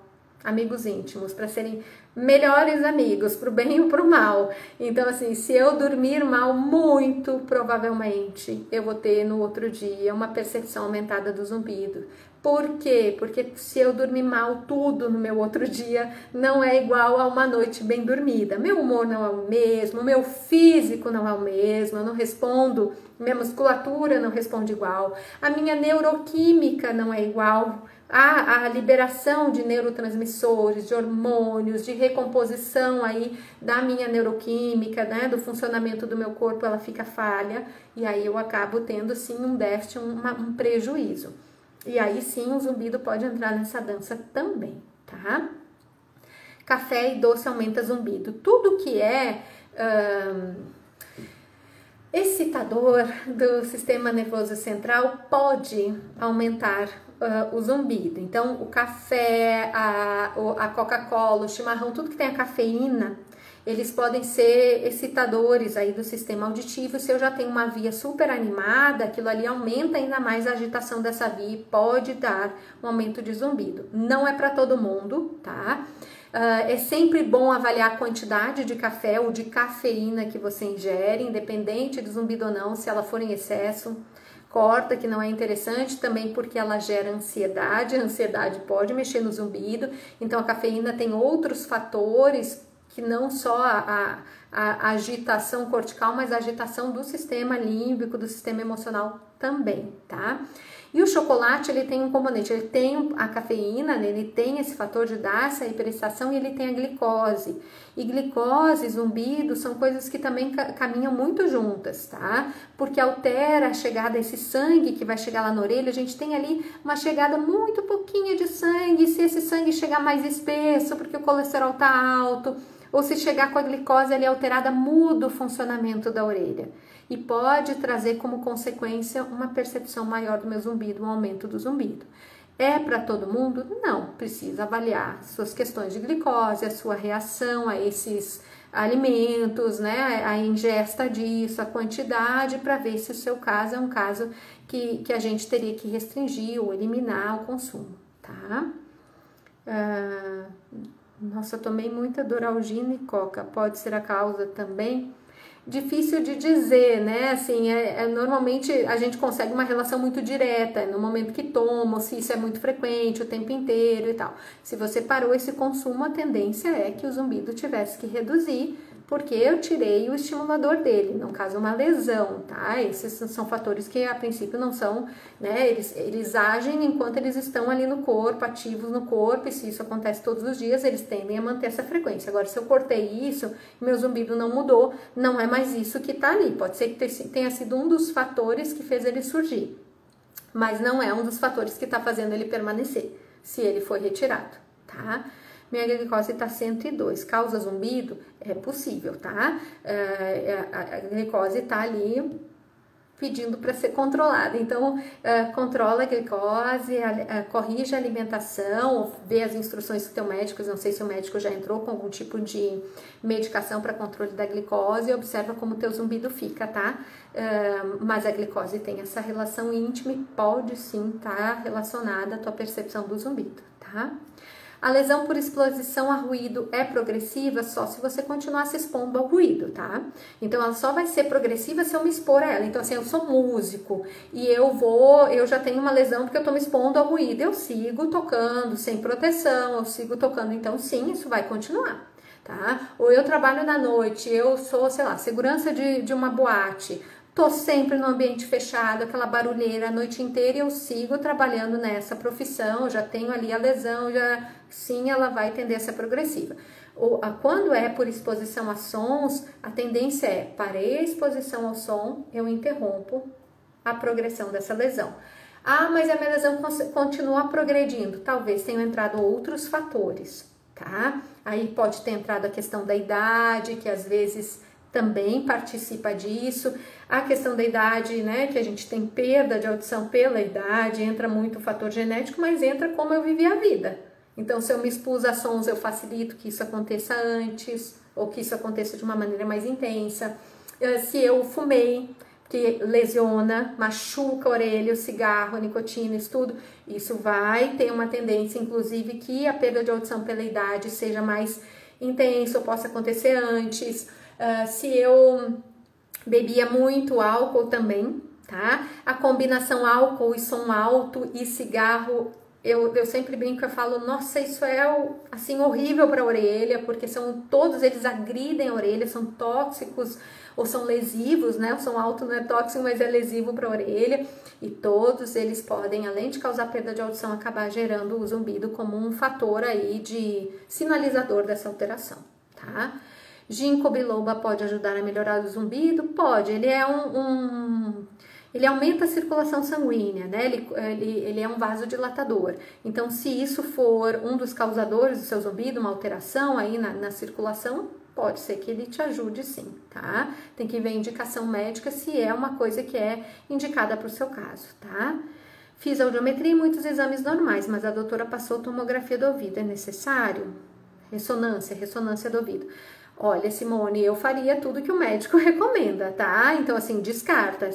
amigos íntimos, para serem melhores amigos, pro bem ou pro mal. Então, assim, se eu dormir mal, muito provavelmente eu vou ter no outro dia uma percepção aumentada do zumbido. Por quê? Porque se eu dormir mal, tudo no meu outro dia não é igual a uma noite bem dormida. Meu humor não é o mesmo, meu físico não é o mesmo, eu não respondo, minha musculatura não responde igual, a minha neuroquímica não é igual. A liberação de neurotransmissores, de hormônios, de recomposição aí da minha neuroquímica, né, do funcionamento do meu corpo, ela fica falha, e aí eu acabo tendo sim um déficit, um prejuízo. E aí sim o zumbido pode entrar nessa dança também, tá? Café e doce aumenta zumbido. Tudo que é excitador do sistema nervoso central pode aumentar o zumbido. Então, o café, a Coca-Cola, o chimarrão, tudo que tem a cafeína, eles podem ser excitadores aí do sistema auditivo. Se eu já tenho uma via super animada, aquilo ali aumenta ainda mais a agitação dessa via e pode dar um aumento de zumbido. Não é para todo mundo, tá? É sempre bom avaliar a quantidade de café ou de cafeína que você ingere, independente de zumbido ou não, se ela for em excesso. Corta, que não é interessante, também porque ela gera ansiedade, a ansiedade pode mexer no zumbido, então a cafeína tem outros fatores que não só a agitação cortical, mas a agitação do sistema límbico, do sistema emocional também, tá? E o chocolate, ele tem um componente, ele tem a cafeína, né? Ele tem esse fator de dar essa hiperexcitação e ele tem a glicose. E glicose e zumbido são coisas que também caminham muito juntas, tá? Porque altera a chegada, esse sangue que vai chegar lá na orelha, a gente tem ali uma chegada muito pouquinha de sangue, se esse sangue chegar mais espesso, porque o colesterol tá alto, ou se chegar com a glicose ali alterada, muda o funcionamento da orelha. E pode trazer como consequência uma percepção maior do meu zumbido, um aumento do zumbido. É para todo mundo? Não, precisa avaliar suas questões de glicose, a sua reação a esses alimentos, né, a ingesta disso, a quantidade, para ver se o seu caso é um caso que a gente teria que restringir ou eliminar o consumo, tá? Nossa, tomei muita Doralgina e Coca, pode ser a causa também? Difícil de dizer, né? Assim, normalmente a gente consegue uma relação muito direta no momento que toma, se isso é muito frequente o tempo inteiro e tal. Se você parou esse consumo, a tendência é que o zumbido tivesse que reduzir, porque eu tirei o estimulador dele, no caso uma lesão, tá? Esses são fatores que a princípio não são, né? Eles agem enquanto eles estão ali no corpo, ativos no corpo, e se isso acontece todos os dias, eles tendem a manter essa frequência. Agora, se eu cortei isso, meu zumbido não mudou, não é mais isso que tá ali. Pode ser que tenha sido um dos fatores que fez ele surgir, mas não é um dos fatores que tá fazendo ele permanecer, se ele foi retirado, tá? Minha glicose está 102, causa zumbido? É possível, tá? A glicose está ali pedindo para ser controlada. Então, controla a glicose, corrige a alimentação, vê as instruções do teu médico, não sei se o médico já entrou com algum tipo de medicação para controle da glicose, e observa como o teu zumbido fica, tá? Mas a glicose tem essa relação íntima e pode sim estar relacionada à tua percepção do zumbido, tá? A lesão por exposição a ruído é progressiva só se você continuar se expondo ao ruído, tá? Então, ela só vai ser progressiva se eu me expor a ela. Então, assim, eu sou músico e eu já tenho uma lesão porque eu tô me expondo ao ruído. Eu sigo tocando sem proteção, eu sigo tocando. Então, sim, isso vai continuar, tá? Ou eu trabalho na noite, eu sou, sei lá, segurança de uma boate. Tô sempre no ambiente fechado, aquela barulheira a noite inteira e eu sigo trabalhando nessa profissão, já tenho ali a lesão, sim, ela vai tender a ser progressiva. Quando é por exposição a sons, a tendência é, parei a exposição ao som, eu interrompo a progressão dessa lesão. Ah, mas a minha lesão continua progredindo, talvez tenham entrado outros fatores, tá? Aí pode ter entrado a questão da idade, que às vezes também participa disso, a questão da idade, né, que a gente tem perda de audição pela idade, entra muito o fator genético, mas entra como eu vivi a vida. Então, se eu me expus a sons, eu facilito que isso aconteça antes, ou que isso aconteça de uma maneira mais intensa. Se eu fumei, que lesiona, machuca a orelha, o cigarro, a nicotina, isso tudo, isso vai ter uma tendência, inclusive, que a perda de audição pela idade seja mais intensa, ou possa acontecer antes. Se eu bebia muito álcool também, tá? A combinação álcool e som alto e cigarro, eu sempre brinco, eu falo, nossa, isso é assim horrível para a orelha, porque todos eles agridem a orelha, são tóxicos ou são lesivos, né? O som alto não é tóxico, mas é lesivo para a orelha, e todos eles podem, além de causar perda de audição, acabar gerando o zumbido como um fator aí de sinalizador dessa alteração, tá? Ginkgo biloba pode ajudar a melhorar o zumbido? Pode, ele é ele aumenta a circulação sanguínea, né? Ele é um vasodilatador. Então, se isso for um dos causadores do seu zumbido, uma alteração aí na circulação, pode ser que ele te ajude sim, tá? Tem que ver a indicação médica se é uma coisa que é indicada para o seu caso, tá? Fiz audiometria e muitos exames normais, mas a doutora passou tomografia do ouvido. É necessário? Ressonância do ouvido. Olha, Simone, eu faria tudo que o médico recomenda, tá? Então, assim, descarta.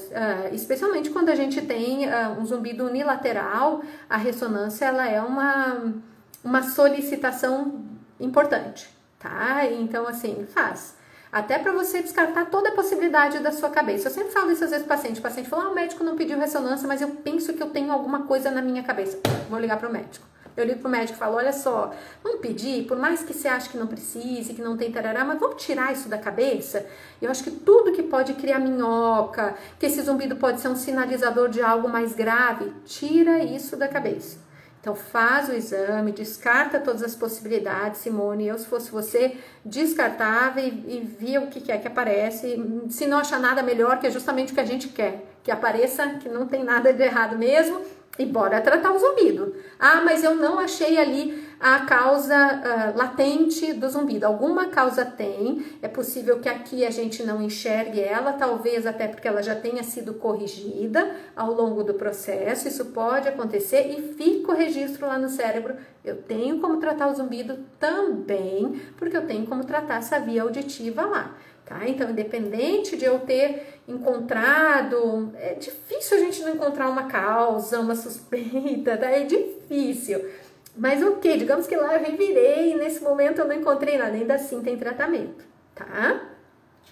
Especialmente quando a gente tem um zumbido unilateral, a ressonância, ela é uma solicitação importante, tá? Então, assim, faz. Até para você descartar toda a possibilidade da sua cabeça. Eu sempre falo isso às vezes pro paciente. O paciente fala, o médico não pediu ressonância, mas eu penso que eu tenho alguma coisa na minha cabeça. Vou ligar pro médico. Eu ligo pro médico e falo, olha só, vamos pedir, por mais que você ache que não precise, que não tem tarará, mas vamos tirar isso da cabeça? Eu acho que tudo que pode criar minhoca, que esse zumbido pode ser um sinalizador de algo mais grave, tira isso da cabeça. Então faz o exame, descarta todas as possibilidades, Simone. Eu, se fosse você, descartava e via o que é que aparece. Se não achar nada melhor, que é justamente o que a gente quer, que apareça, que não tem nada de errado mesmo, e bora tratar o zumbido. Ah, mas eu não achei ali a causa latente do zumbido. Alguma causa tem, é possível que aqui a gente não enxergue ela, talvez até porque ela já tenha sido corrigida ao longo do processo, isso pode acontecer e fica o registro lá no cérebro. Eu tenho como tratar o zumbido também, porque eu tenho como tratar essa via auditiva lá. Tá? Então, independente de eu ter encontrado, é difícil a gente não encontrar uma causa, uma suspeita, tá? É difícil. Mas ok, digamos que lá eu revirei e nesse momento eu não encontrei nada, ainda assim tem tratamento, tá?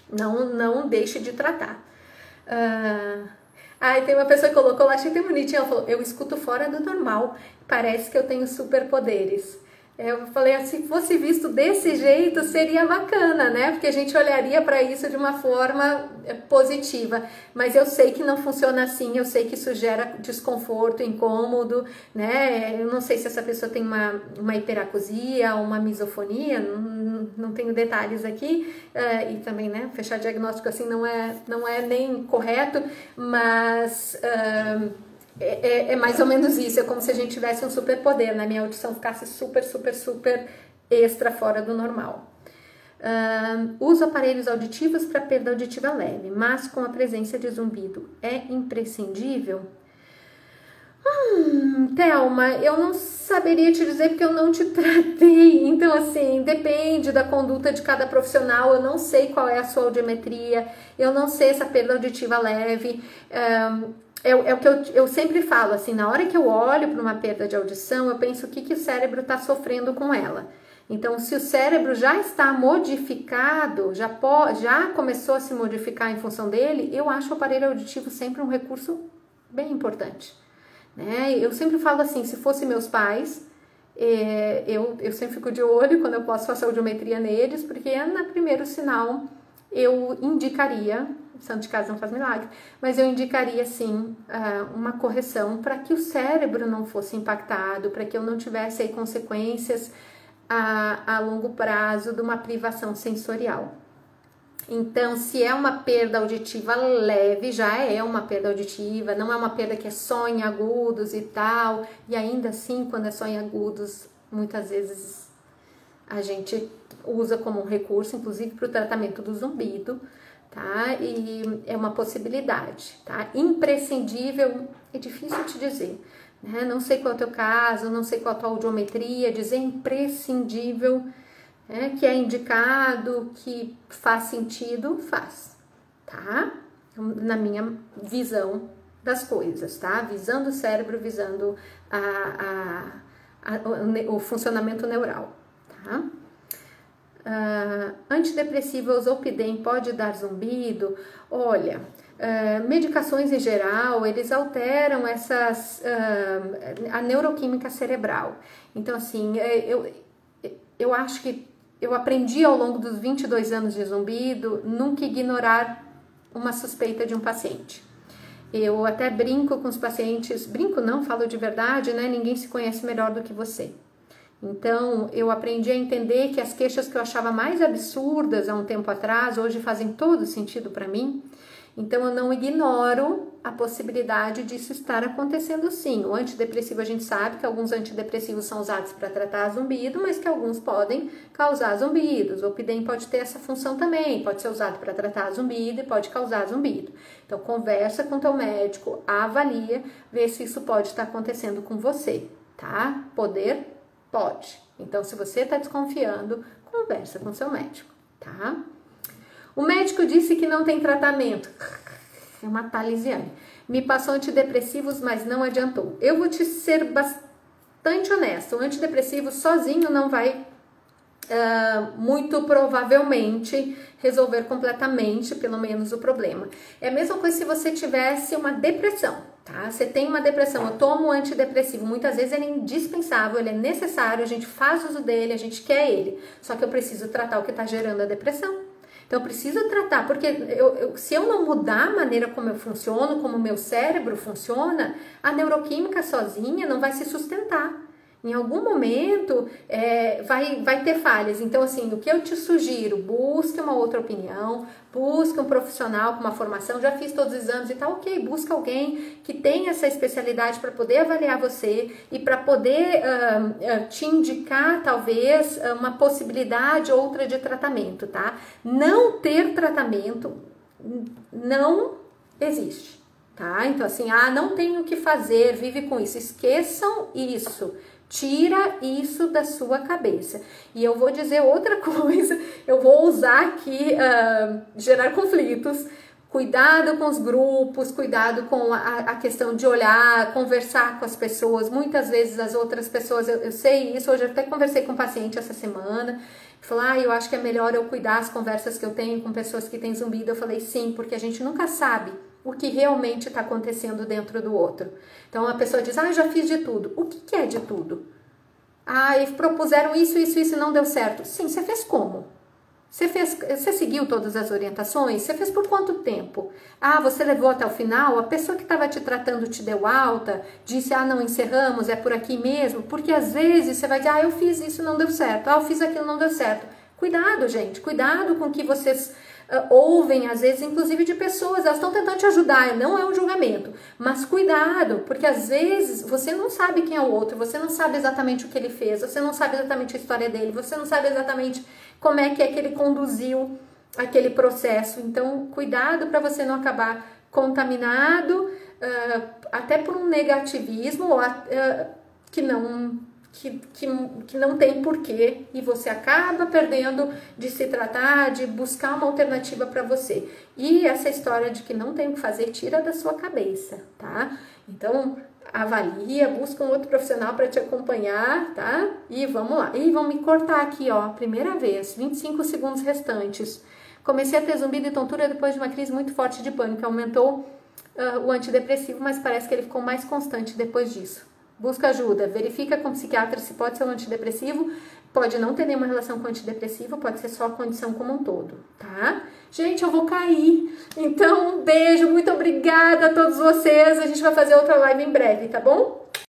Não deixe de tratar. Tem uma pessoa que colocou lá, achei tão bonitinho, ela falou, eu escuto fora do normal, parece que eu tenho superpoderes. Eu falei, se fosse visto desse jeito, seria bacana, né? Porque a gente olharia para isso de uma forma positiva. Mas eu sei que não funciona assim, eu sei que isso gera desconforto, incômodo, né? Eu não sei se essa pessoa tem uma hiperacusia, uma misofonia, não tenho detalhes aqui. E também, né, fechar diagnóstico assim não é nem correto, mas... É mais ou menos isso, é como se a gente tivesse um superpoder, né? Minha audição ficasse super extra fora do normal. Uso aparelhos auditivos para perda auditiva leve, mas com a presença de zumbido é imprescindível? Thelma, eu não saberia te dizer porque eu não te tratei. Então, assim, depende da conduta de cada profissional. Eu não sei qual é a sua audiometria, eu não sei essa perda auditiva leve. É o que eu sempre falo, assim, na hora que eu olho para uma perda de audição, eu penso o que o cérebro está sofrendo com ela. Então, se o cérebro já está modificado, já começou a se modificar em função dele, eu acho o aparelho auditivo sempre um recurso bem importante. Né? Eu sempre falo assim, se fosse meus pais, eu sempre fico de olho quando eu posso fazer audiometria neles, porque no primeiro sinal eu indicaria, santo de casa não faz milagre, mas eu indicaria sim uma correção para que o cérebro não fosse impactado, para que eu não tivesse aí consequências a longo prazo de uma privação sensorial. Então, se é uma perda auditiva leve, já é uma perda auditiva, não é uma perda que é só em agudos e tal, e ainda assim, quando é só em agudos, muitas vezes a gente usa como um recurso, inclusive para o tratamento do zumbido, tá? E é uma possibilidade, tá? Imprescindível, é difícil te dizer, né? Não sei qual é o teu caso, não sei qual é a tua audiometria, dizer imprescindível, que é indicado, que faz sentido, faz, tá? Na minha visão das coisas, tá? Visando o cérebro, visando o funcionamento neural, tá? Antidepressivo, o Zolpidem pode dar zumbido? Olha, medicações em geral, eles alteram a neuroquímica cerebral. Então, assim, eu acho que eu aprendi ao longo dos 22 anos de zumbido nunca ignorar uma suspeita de um paciente. Eu até brinco com os pacientes, brinco não, falo de verdade, né? Ninguém se conhece melhor do que você. Então, eu aprendi a entender que as queixas que eu achava mais absurdas há um tempo atrás, hoje fazem todo sentido para mim. Então, eu não ignoro a possibilidade disso estar acontecendo sim. O antidepressivo, a gente sabe que alguns antidepressivos são usados para tratar zumbido, mas que alguns podem causar zumbidos. O Zolpidem pode ter essa função também, pode ser usado para tratar zumbido e pode causar zumbido. Então, conversa com teu médico, avalia, vê se isso pode estar acontecendo com você, tá? Poder? Pode. Então, se você está desconfiando, conversa com seu médico, tá? O médico disse que não tem tratamento. É uma Talisiane. Me passou antidepressivos, mas não adiantou. Eu vou te ser bastante honesta. O antidepressivo sozinho não vai, muito provavelmente, resolver completamente, pelo menos, o problema. É a mesma coisa se você tivesse uma depressão, tá? Você tem uma depressão, eu tomo um antidepressivo. Muitas vezes ele é indispensável, ele é necessário, a gente faz uso dele, a gente quer ele. Só que eu preciso tratar o que está gerando a depressão. Então, eu preciso tratar, porque se eu não mudar a maneira como eu funciono, como o meu cérebro funciona, a neuroquímica sozinha não vai se sustentar. Em algum momento, vai ter falhas. Então, assim, o que eu te sugiro, busque uma outra opinião, busque um profissional com uma formação, já fiz todos os exames e tal, ok, busca alguém que tenha essa especialidade para poder avaliar você e para poder te indicar, talvez, uma possibilidade outra de tratamento, tá? Não ter tratamento não existe, tá? Então, assim, não tenho o que fazer, vive com isso. Esqueçam isso. Tira isso da sua cabeça. E eu vou dizer outra coisa, eu vou usar aqui, gerar conflitos. Cuidado com os grupos, cuidado com a questão de olhar, conversar com as pessoas. Muitas vezes as outras pessoas, eu sei isso, hoje eu até conversei com um paciente essa semana, que falou, eu acho que é melhor eu cuidar as conversas que eu tenho com pessoas que têm zumbido. Eu falei, sim, porque a gente nunca sabe o que realmente está acontecendo dentro do outro. Então, a pessoa diz, já fiz de tudo. O que é de tudo? E propuseram isso e não deu certo. Sim, você fez como? Você seguiu todas as orientações? Você fez por quanto tempo? Você levou até o final? A pessoa que estava te tratando te deu alta? Disse, não encerramos, é por aqui mesmo? Porque às vezes você vai dizer, eu fiz isso e não deu certo. Eu fiz aquilo e não deu certo. Cuidado, gente. Cuidado com o que vocês ouvem, às vezes, inclusive de pessoas, elas estão tentando te ajudar, não é um julgamento, mas cuidado, porque às vezes você não sabe quem é o outro, você não sabe exatamente o que ele fez, você não sabe exatamente a história dele, você não sabe exatamente como é que ele conduziu aquele processo. Então, cuidado para você não acabar contaminado, até por um negativismo que não tem porquê, e você acaba perdendo de se tratar, de buscar uma alternativa para você. E essa história de que não tem o que fazer, tira da sua cabeça, tá? Então, avalia, busca um outro profissional para te acompanhar, tá? E vamos lá. E vão me cortar aqui, ó, primeira vez, 25 segundos restantes. Comecei a ter zumbido e tontura depois de uma crise muito forte de pânico. Aumentou o antidepressivo, mas parece que ele ficou mais constante depois disso. Busca ajuda, verifica com o psiquiatra se pode ser um antidepressivo, pode não ter nenhuma relação com o antidepressivo, pode ser só a condição como um todo, tá? Gente, eu vou cair, então um beijo, muito obrigada a todos vocês, a gente vai fazer outra live em breve, tá bom?